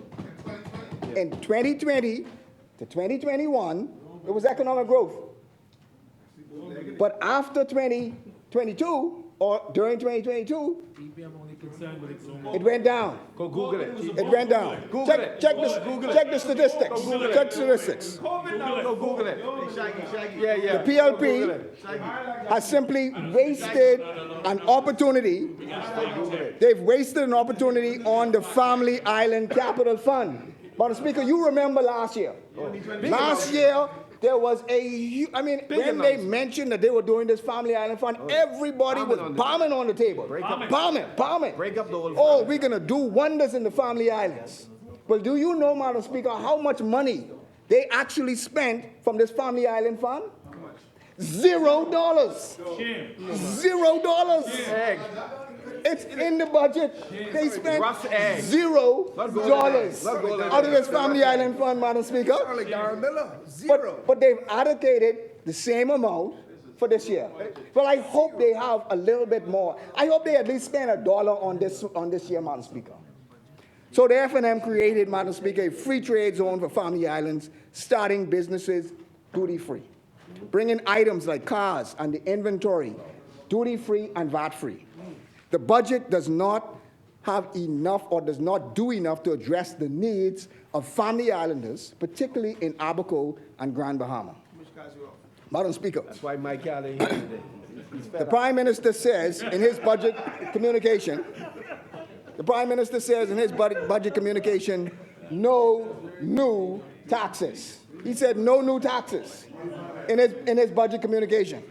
in 2020 to 2021, it was economic growth. But after 2022, or during 2022, it went down. Go Google it. It went down. Google Check, it. check the statistics. Check the statistics. Go Google it. Yeah. The PLP has simply wasted an opportunity. They've wasted an opportunity on the Family Island Capital Fund. Madam Speaker, you remember last year. Last year, there was when they mentioned that they were doing this Family Island Fund, everybody was bombing on the table. Bombing. Break up the old Oh, we're going to do wonders in the Family Islands. Well, do you know, Madam Speaker, how much money they actually spent from this Family Island Fund? $0. $0. egg. It's in the budget. They spent Rough egg. $0 out of this Family Island Fund, Madam Speaker. But they've allocated the same amount for this year. Well, I hope they have a little bit more. I hope they at least spend $1 on this year, Madam Speaker. So the F&M created, Madam Speaker, a free trade zone for Family Islands, starting businesses duty-free, bringing items like cars and the inventory duty-free and VAT-free. The budget does not have enough or does not do enough to address the needs of Family Islanders, particularly in Abaco and Grand Bahama. Madam Speaker, That's why Mike Allen here today. the Prime Minister says in his budget communication, no new taxes. He said no new taxes in his budget communication.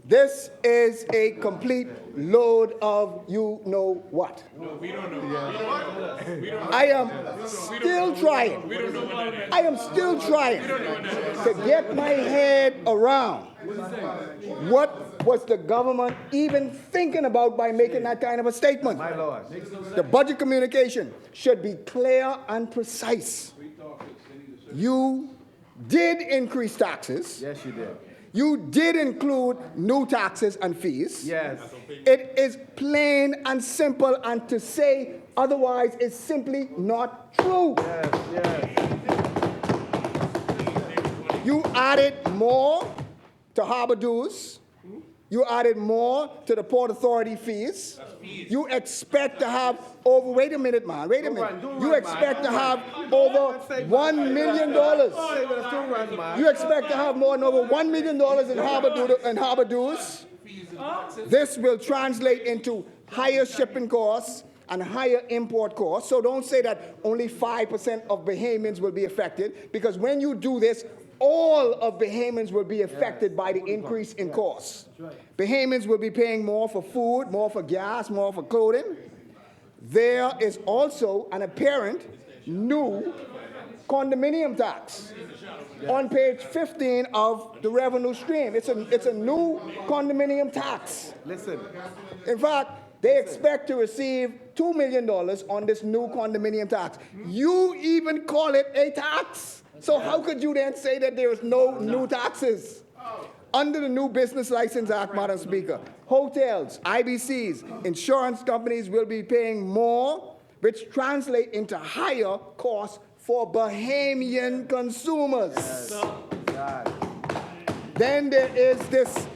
This is a complete load of you know what. I am still trying to get my head around what was the government even thinking about by making that kind of a statement. My Lord. The budget communication should be clear and precise. You did increase taxes. Yes, you did. You did include new taxes and fees. Yes. It is plain and simple, and to say otherwise is simply not true. Yes. You added more to harbor dues. You added more to the Port Authority fees. You expect to have over, wait a minute, man. You expect to have over $1 million. You expect to have more than over $1 million in harbor dues. This will translate into higher shipping costs and higher import costs. So don't say that only 5% of Bahamians will be affected, because when you do this, all of Bahamians will be affected by the increase in costs. Bahamians will be paying more for food, more for gas, more for clothing. There is also an apparent new condominium tax on page 15 of the revenue stream. It's a new condominium tax. Listen. In fact, they expect to receive $2 million on this new condominium tax. You even call it a tax. So how could you then say that there is no new taxes? Under the new Business License Act, Madam Speaker, hotels, IBCs, insurance companies will be paying more, which translate into higher costs for Bahamian consumers. Yes. Then there is this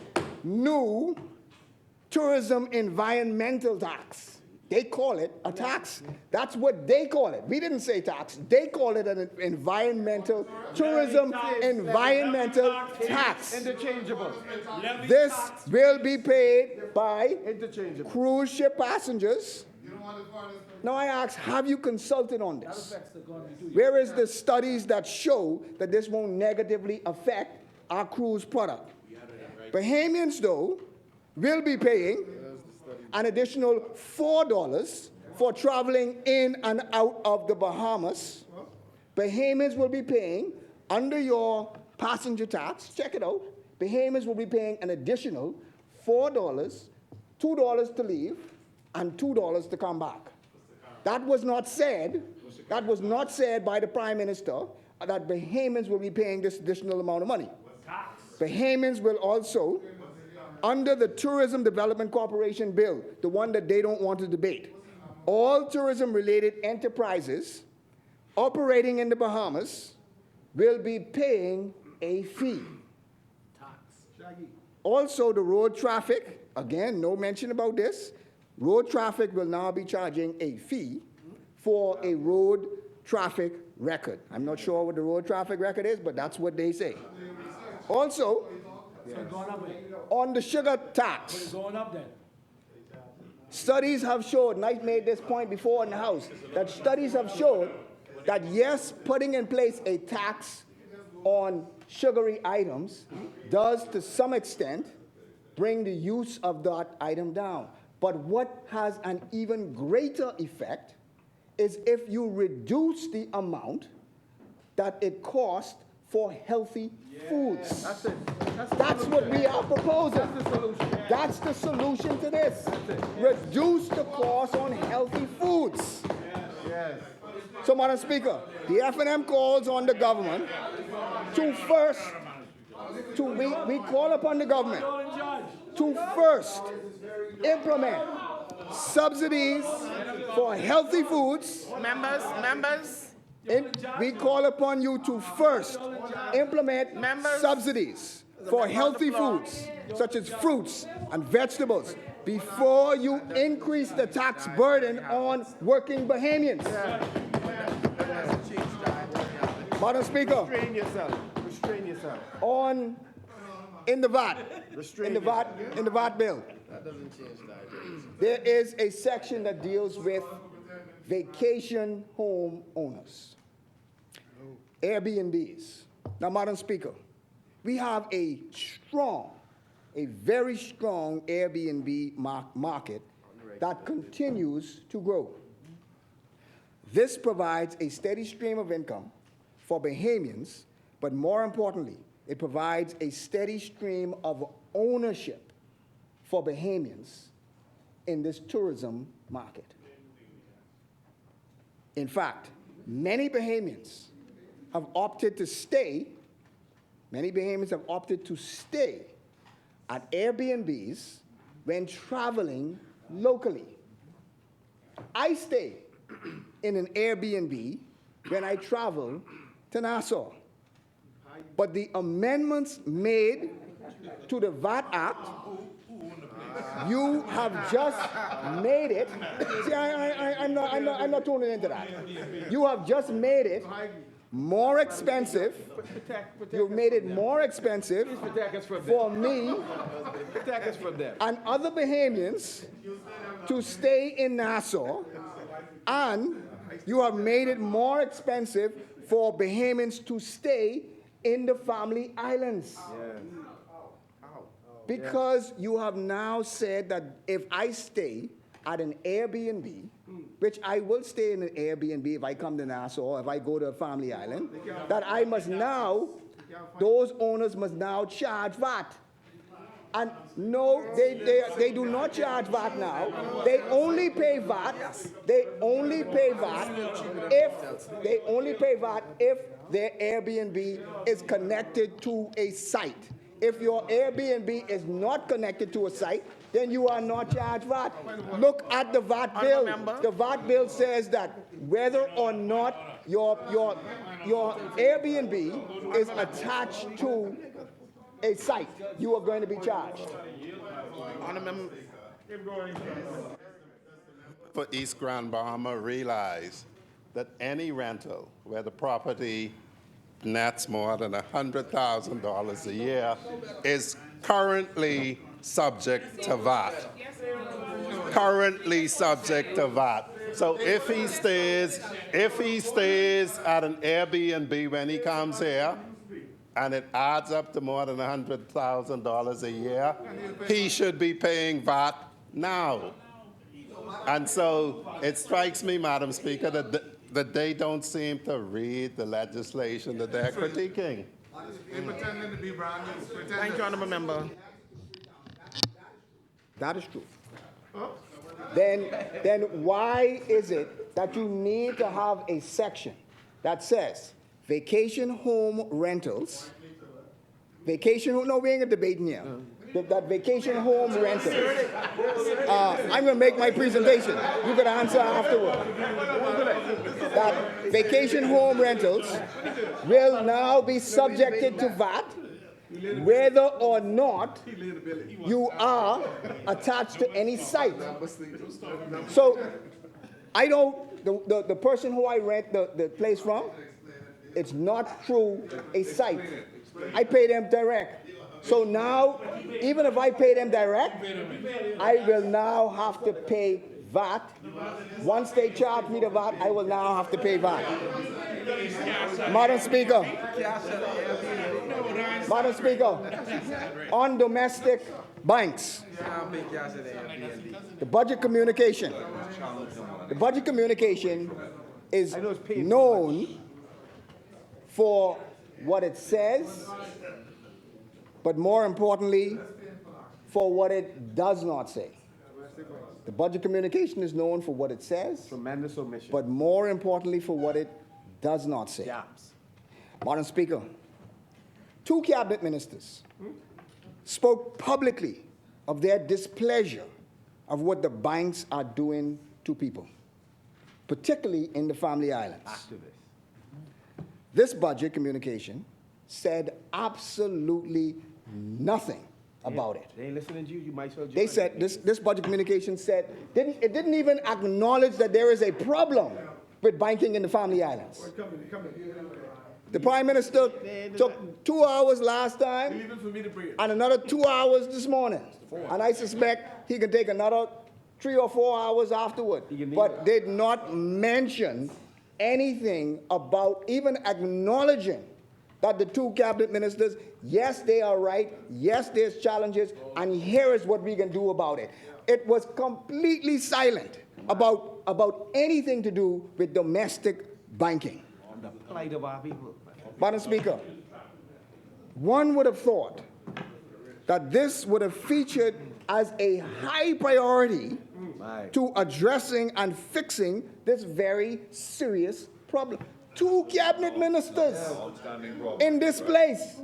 new tourism environmental tax. They call it a tax. That's what they call it. We didn't say tax. They call it an environmental, tourism environmental tax. Interchangeable. This will be paid by cruise ship passengers. Now I ask, have you consulted on this? Where is the studies that show that this won't negatively affect our cruise product? Bahamians, though, will be paying an additional $4 for traveling in and out of the Bahamas. Bahamians will be paying, under your passenger tax, check it out, Bahamians will be paying an additional $4, $2 to leave, and $2 to come back. That was not said by the Prime Minister that Bahamians will be paying this additional amount of money. Bahamians will also, under the Tourism Development Corporation bill, the one that they don't want to debate, all tourism-related enterprises operating in the Bahamas will be paying a fee. Also, the road traffic, again, no mention about this, road traffic will now be charging a fee for a road traffic record. I'm not sure what the road traffic record is, but that's what they say. Also, on the sugar tax, studies have showed, and I made this point before in the House, that studies have showed that yes, putting in place a tax on sugary items does to some extent bring the use of that item down. But what has an even greater effect is if you reduce the amount that it costs for healthy foods. That's it. That's what we are proposing. That's the solution. That's the solution to this. Reduce the cost on healthy foods. Yes. So, Madam Speaker, the F&M calls on the government to first, we call upon the government to first implement subsidies for healthy foods. Members, We call upon you to first implement subsidies for healthy foods, such as fruits and vegetables, before you increase the tax burden on working Bahamians. Madam Speaker, Restrain yourself. Restrain yourself. in the VAT bill, there is a section that deals with vacation home owners, Airbnbs. Now, Madam Speaker, we have a very strong Airbnb market that continues to grow. This provides a steady stream of income for Bahamians, but more importantly, it provides a steady stream of ownership for Bahamians in this tourism market. In fact, many Bahamians have opted to stay at Airbnbs when traveling locally. I stay in an Airbnb when I travel to Nassau. But the amendments made to the VAT Act, you have just made it. See, I'm not tuning into that. You have just made it more expensive. You've made it more expensive for me Protect us from them. and other Bahamians to stay in Nassau, and you have made it more expensive for Bahamians to stay in the family islands. Because you have now said that if I stay at an Airbnb, which I will stay in an Airbnb if I come to Nassau or if I go to a family island, that I must now, those owners must now charge VAT. And no, they do not charge VAT now. They only pay VAT. They only pay VAT if their Airbnb is connected to a site. If your Airbnb is not connected to a site, then you are not charged VAT. Look at the VAT bill. The VAT bill says that whether or not your Airbnb is attached to a site, you are going to be charged. For East Grand Bahama realize that any rental where the property nets more than $100,000 a year is currently subject to VAT. Currently subject to VAT. So if he stays at an Airbnb when he comes here, and it adds up to more than $100,000 a year, he should be paying VAT now. And so it strikes me, Madam Speaker, that they don't seem to read the legislation that they're critiquing. thank you, Honourable Member. That is true. Then why is it that you need to have a section that says vacation home rentals, no, we ain't debating here. that vacation home rentals. I'm going to make my presentation. You can answer afterward. That vacation home rentals will now be subjected to VAT whether or not you are attached to any site. So I don't, the person who I rent the place from, it's not through a site. I pay them direct. So now, even if I pay them direct, I will now have to pay VAT. Once they charge me the VAT, I will now have to pay VAT. Madam Speaker, on domestic banks, the budget communication is known for what it says, but more importantly, for what it does not say. The budget communication is known for what it says, Tremendous omission. but more importantly for what it does not say. Gaps. Madam Speaker, 2 cabinet ministers spoke publicly of their displeasure of what the banks are doing to people, particularly in the Family Islands. Activists. This budget communication said absolutely nothing about it. They ain't listening to you, you might as well join. They said, this budget communication said, it didn't even acknowledge that there is a problem with banking in the Family Islands. The Prime Minister took 2 hours last time and another 2 hours this morning. And I suspect he can take another 3 or 4 hours afterward. But did not mention anything about even acknowledging that the 2 cabinet ministers, yes, they are right, yes, there's challenges, and here is what we can do about it. It was completely silent about anything to do with domestic banking. The plight of our people. Madam Speaker, one would have thought that this would have featured as a high priority to addressing and fixing this very serious problem. 2 cabinet ministers in this place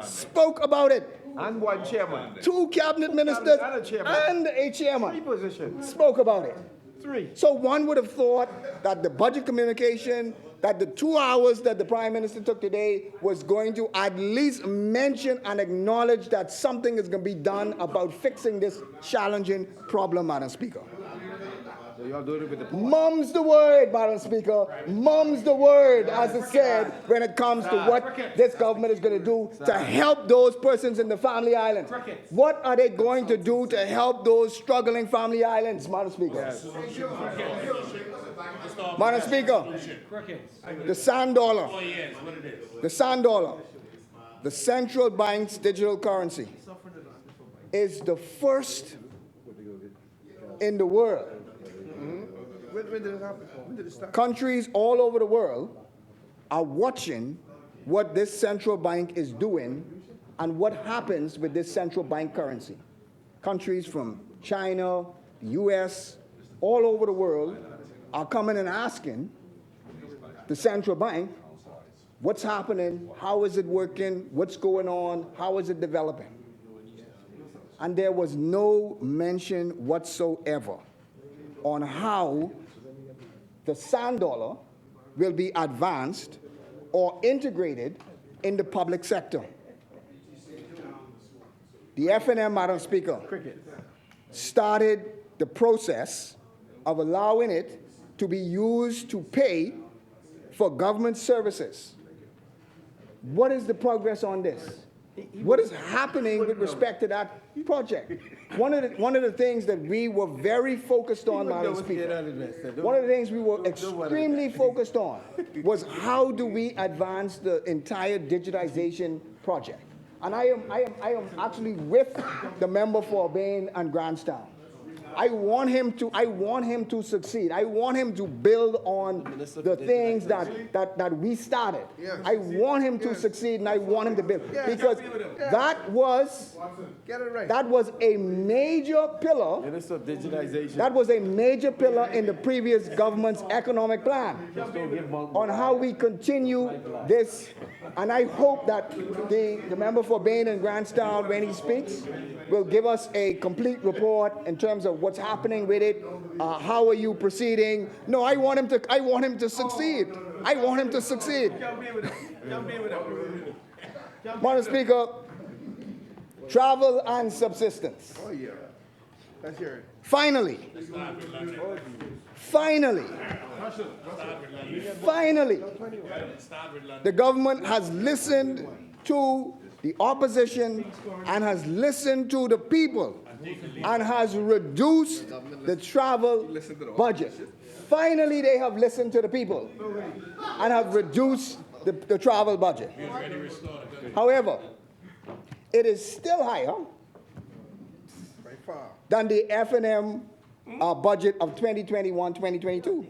spoke about it. And one chairman. 2 cabinet ministers And a chairman. and a 3 chairman positions. spoke about it. 3. So one would have thought that the budget communication, that the 2 hours that the Prime Minister took today was going to at least mention and acknowledge that something is going to be done about fixing this challenging problem, Madam Speaker. So y'all doing it with the port. Mum's the word, Madam Speaker. Mum's the word, as it said, when it comes to what this government is going to do to help those persons in the Family Islands. What are they going to do to help those struggling Family Islands, Madam Speaker? Madam Speaker, the sand dollar, the central bank's digital currency, is the first in the world. When did it happen? When did it start? Countries all over the world are watching what this central bank is doing and what happens with this central bank currency. Countries from China, the US, all over the world are coming and asking the central bank, what's happening, how is it working, what's going on, how is it developing? And there was no mention whatsoever on how the sand dollar will be advanced or integrated in the public sector. The FNM, Madam Speaker, started the process of allowing it to be used to pay for government services. What is the progress on this? What is happening with respect to that project? One of the things that we were very focused on, Madam Speaker, one of the things we were extremely focused on was how do we advance the entire digitization project? And I am actually with the member for Urbane and Grandstown. I want him to succeed. I want him to build on the things that we started. I want him to succeed, and I want him to build, because that was a major pillar. Minister of Digitization. That was a major pillar in the previous government's economic plan on how we continue this And I hope that the member for Bain and Grandstown, when he speaks, will give us a complete report in terms of what's happening with it. How are you proceeding? No, I want him to succeed. I want him to succeed. Madam Speaker, travel and subsistence. Oh, yeah. Let's hear it. Finally, the government has listened to the opposition and has listened to the people and has reduced the travel budget. Finally, they have listened to the people and have reduced the travel budget. However, it is still higher than the F&M budget of 2021-2022.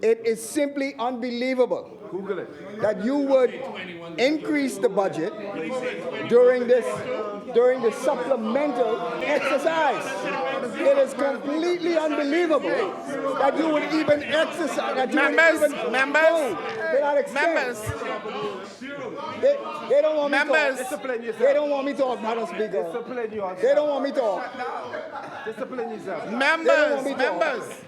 It is simply unbelievable that you would increase the budget during the supplemental exercise. It is completely unbelievable that you would even exercise, that you would even go to that extent. They don't want me to talk. They don't want me to talk, Madam Speaker. They don't want me to talk. Discipline yourself. Members.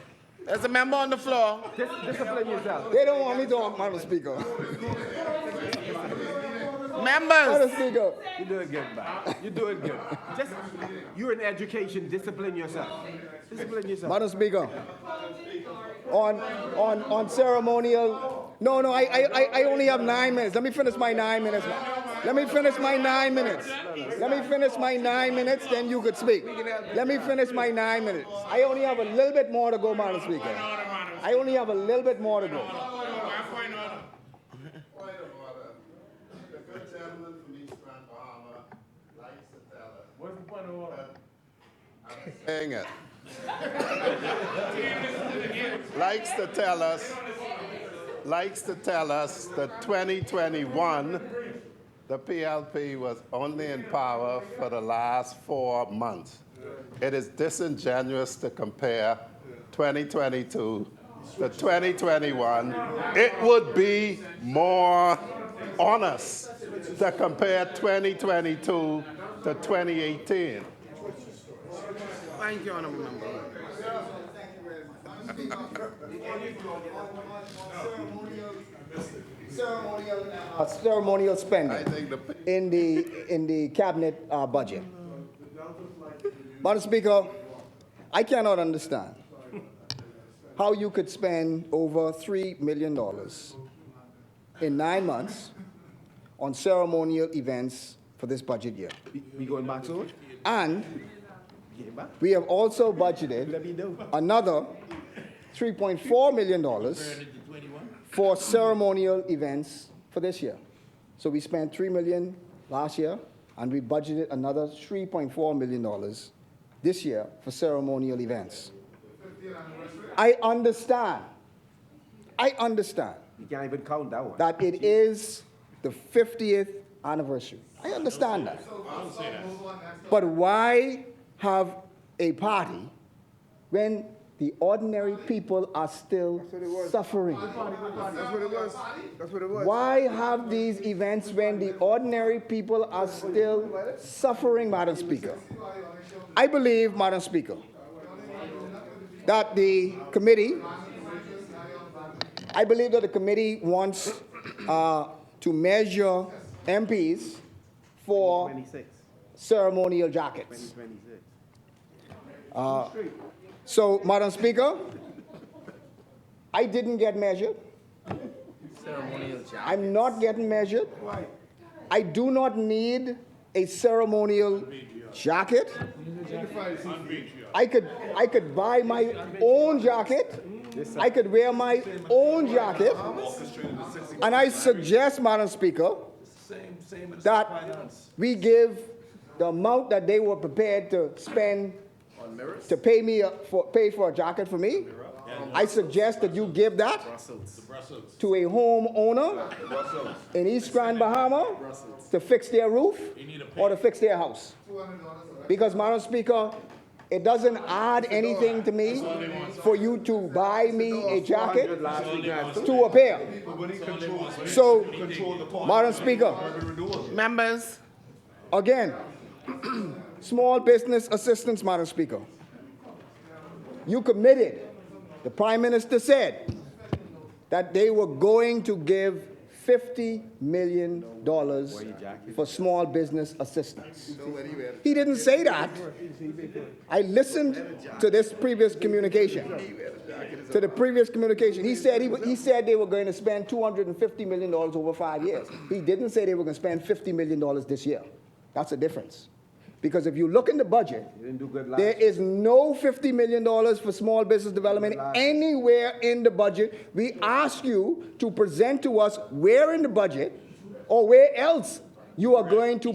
There's a member on the floor. Discipline yourself. They don't want me to talk, Madam Speaker. Members. Madam Speaker. You're doing good, man. You're doing good. You're in education. Discipline yourself. Discipline yourself. Madam Speaker, on ceremonial. No, I only have 9 minutes. Let me finish my 9 minutes. Let me finish my 9 minutes. Let me finish my 9 minutes, then you could speak. Let me finish my 9 minutes. I only have a little bit more to go, Madam Speaker. I only have a little bit more to go. Point of order. The good gentleman from East Grand Bahama likes to tell us. What's the point of order? I'm saying it. likes to tell us that 2021, the PLP was only in power for the last 4 months. It is disingenuous to compare 2022 to 2021. It would be more honest to compare 2022 to 2018. Thank you, Honorable Member. Ceremonial I spending think in the cabinet budget. Madam Speaker, I cannot understand how you could spend over $3 million in 9 months on ceremonial events for this budget year. We going back to it? And we have also budgeted another $3.4 million for ceremonial events for this year. So we spent $3 million last year, and we budgeted another $3.4 million this year for ceremonial events. I understand. You can't even count that one. That it is the 50th anniversary. I understand that. But why have a party when the ordinary people are still suffering? That's what it was. That's what it was. Why have these events when the ordinary people are still suffering, Madam Speaker? I believe, Madam Speaker, that the committee wants to measure MPs for 26. ceremonial jackets. 26. So, Madam Speaker, I didn't get measured. I'm not getting measured. I do not need a ceremonial jacket. I could buy my own jacket. I could wear my own jacket. And I suggest, Madam Speaker, that we give the amount that they were prepared to spend to pay for a jacket for me. I suggest that you give that to a homeowner in East Grand Bahama to fix their roof or to fix their house. Because, Madam Speaker, It doesn't add anything to me for you to buy me a jacket to a pair. So, Madam Speaker, Members, again, small business assistance, Madam Speaker. You committed, the Prime Minister said, that they were going to give $50 million for small business assistance. He didn't say that. I listened to this previous communication. To the previous communication. He said they were going to spend $250 million over 5 years. He didn't say they were going to spend $50 million this year. That's a difference. Because if you look in the budget, there is no $50 million for small business development anywhere in the budget. We ask you to present to us where in the budget or where else you are going to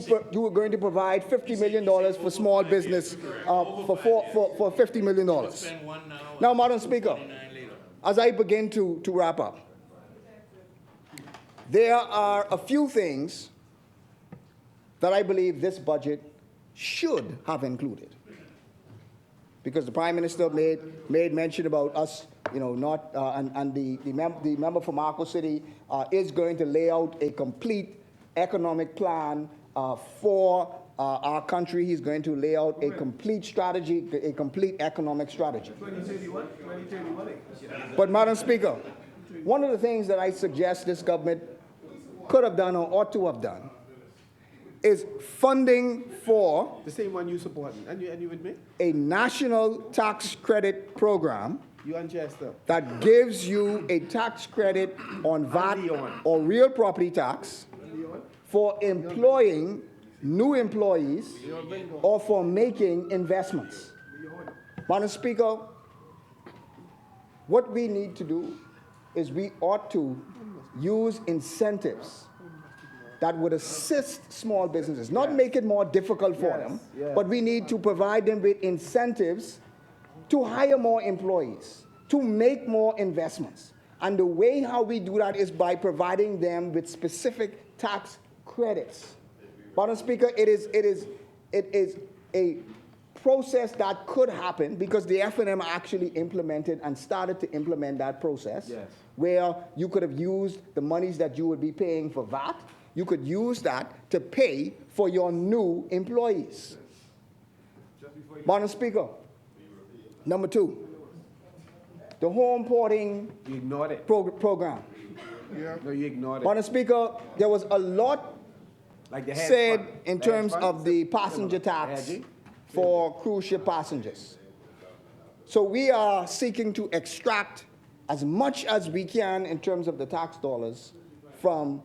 provide $50 million for small business for $50 million. Now, Madam Speaker, as I begin to wrap up, there are a few things that I believe this budget should have included. Because the Prime Minister made mention about us, not, and the member from Marco City is going to lay out a complete economic plan for our country. He's going to lay out a complete strategy, a complete economic strategy. 2031? But, Madam Speaker, one of the things that I suggest this government could have done or ought to have done is funding for The same one you support. And you with me? a national tax credit program You and Chester. that gives you a tax credit on VAT Leon. or real property tax for employing new employees or for making investments. Madam Speaker, what we need to do is we ought to use incentives that would assist small businesses, not make it more difficult for them, but we need to provide them with incentives to hire more employees, to make more investments. And the way how we do that is by providing them with specific tax credits. Madam Speaker, it is a process that could happen because the FNM actually implemented and started to implement that process, where you could have used the monies that you would be paying for VAT, you could use that to pay for your new employees. Madam Speaker, number two, the home porting You ignored it. program. No, you ignored it. Madam Speaker, there was a lot Like the hedge said fund. in The hedge terms fund? of the passenger tax Hedging? for cruise ship passengers. So we are seeking to extract as much as we can in terms of the tax dollars from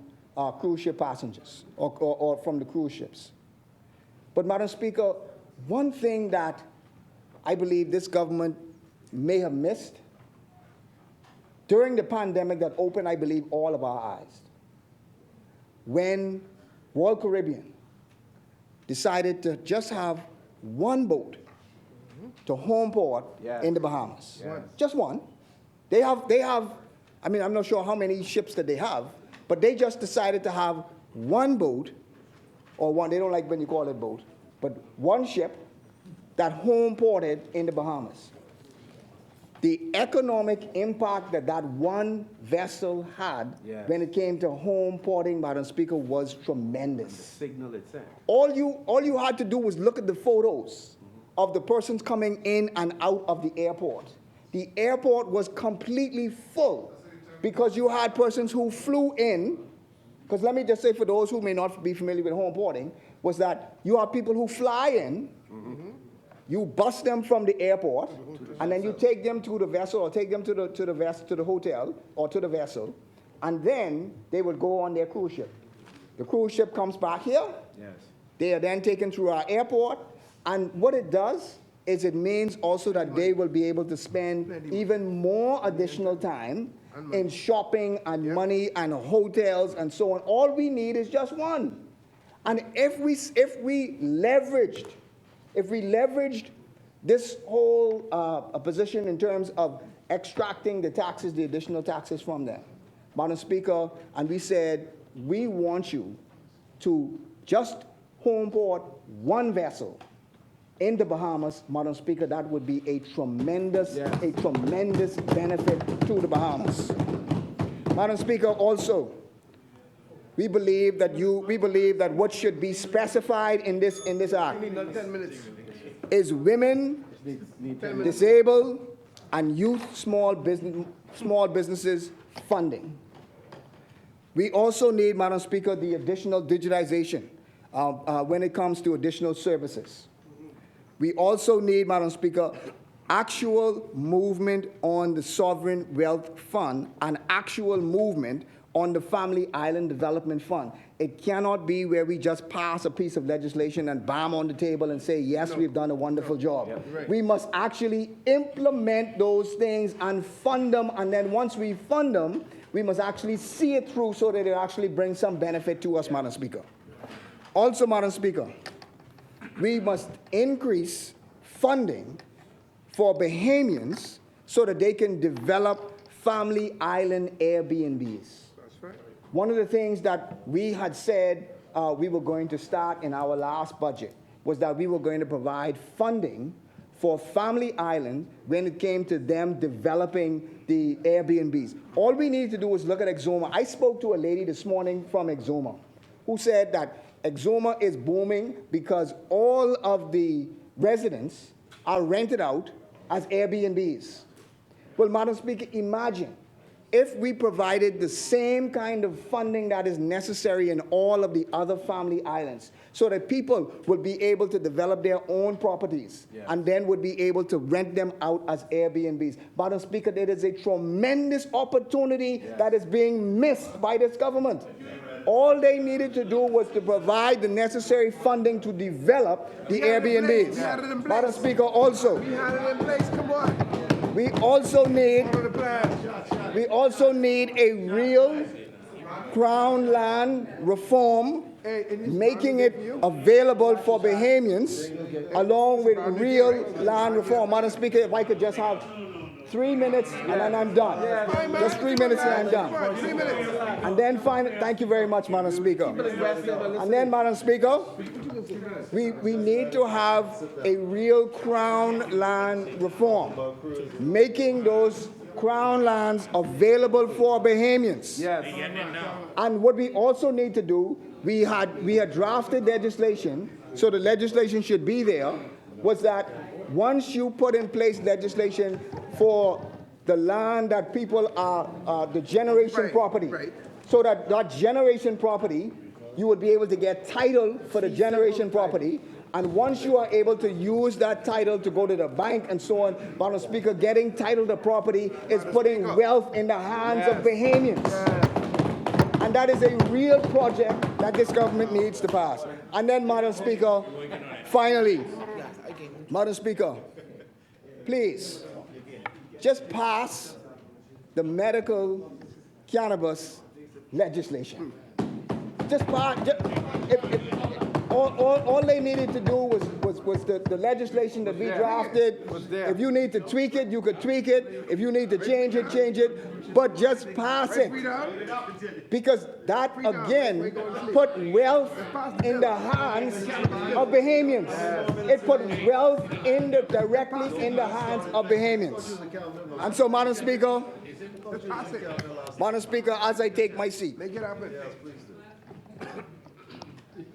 cruise ship passengers or from the cruise ships. But Madam Speaker, one thing that I believe this government may have missed during the pandemic that opened, I believe, all of our eyes, when Royal Caribbean decided to just have one boat to home port in the Bahamas. Just one. They have, I mean, I'm not sure how many ships that they have, but they just decided to have one boat, or one, they don't like when you call it boat, but one ship that home ported in the Bahamas. The economic impact that that one vessel had when it came to home porting, Madam Speaker, was tremendous. Signal it sent. All you had to do was look at the photos of the persons coming in and out of the airport. The airport was completely full because you had persons who flew in, because let me just say for those who may not be familiar with home porting, was that you have people who fly in, you bus them from the airport, and then you take them to the vessel or take them to the hotel or to the vessel, and then they would go on their cruise ship. The cruise ship comes back here. They are then taken through our airport, and what it does is it means also that they will be able to spend even more additional time in shopping and money and hotels and so on. All we need is just one. And if we leveraged this whole position in terms of extracting the taxes, the additional taxes from them, Madam Speaker, and we said, we want you to just home port one vessel in the Bahamas, Madam Speaker, that would be a tremendous benefit to the Bahamas. Madam Speaker, also, we believe that what should be specified in this act is women, disabled, and youth small businesses funding. We also need, Madam Speaker, the additional digitization when it comes to additional services. We also need, Madam Speaker, actual movement on the Sovereign Wealth Fund and actual movement on the Family Island Development Fund. It cannot be where we just pass a piece of legislation and bam on the table and say, yes, we've done a wonderful job. We must actually implement those things and fund them, and then once we fund them, we must actually see it through so that it actually brings some benefit to us, Madam Speaker. Also, Madam Speaker, we must increase funding for Bahamians so that they can develop family island Airbnbs. That's right. One of the things that we had said we were going to start in our last budget was that we were going to provide funding for Family Island when it came to them developing the Airbnbs. All we need to do is look at Exuma. I spoke to a lady this morning from Exuma who said that Exuma is booming because all of the residents are rented out as Airbnbs. Well, Madam Speaker, imagine if we provided the same kind of funding that is necessary in all of the other family islands so that people would be able to develop their own properties and then would be able to rent them out as Airbnbs. Madam Speaker, there is a tremendous opportunity that is being missed by this government. All they needed to do was to provide the necessary funding to develop the Airbnbs. Madam Speaker, also, we had it in place. Come on. We also need a real Crown land reform, making it available for Bahamians, along with real land reform. Madam Speaker, if I could just have 3 minutes and then I'm done. Just 3 minutes and I'm done. 3 minutes. And then thank you very much, Madam Speaker. And then, Madam Speaker, we need to have a real Crown land reform, making those Crown lands available for Bahamians. Yes. And what we also need to do, we had drafted legislation, so the legislation should be there, was that once you put in place legislation for the land that people are the generation property, so that generation property, you would be able to get title for the generation property, and once you are able to use that title to go to the bank and so on, Madam Speaker, getting title to property is putting wealth in the hands of Bahamians. And that is a real project that this government needs to pass. And then, Madam Speaker, finally, Madam Speaker, please, just pass the medical cannabis legislation. Just pass. All they needed to do was the legislation that we drafted. If you need to tweak it, you could tweak it. If you need to change it, change it. But just pass it. Because that, again, put wealth in the hands of Bahamians. It put wealth directly in the hands of Bahamians. And so, Madam Speaker, as I take my seat,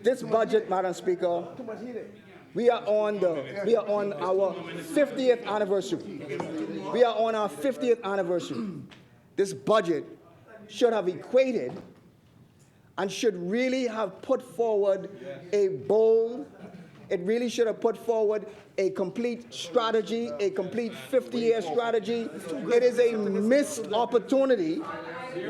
this budget, Madam Speaker, we are on our 50th anniversary. We are on our 50th anniversary. This budget should have equated and should really have put forward a bold, it really should have put forward a complete strategy, a complete 50-year strategy. It is a missed opportunity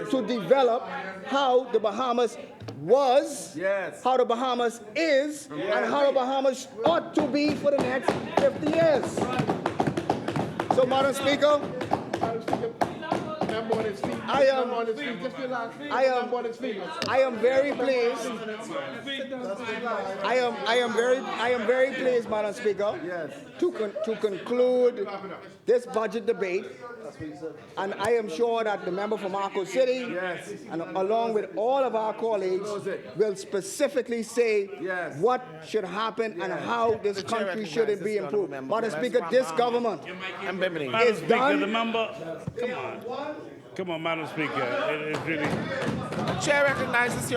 to develop how the Bahamas was, how the Bahamas is, and how the Bahamas ought to be for the next 50 years. So, Madam Speaker, Number on his feet. I am- Number on his feet. Just relax. I am- Number on his feet. I am very pleased. I am very pleased, Madam Speaker. Yes. To conclude this budget debate. And I am sure that the member from Marco City, Yes. and along with all of our colleagues, Close it. will specifically say Yes. what should happen and how this The chair country should recognizes be the improved. honourable Madam member. Speaker, this government I'm Beverly. Madam It's Speaker, done. the member, come on. Come on, Madam Speaker, it really. The chair recognizes the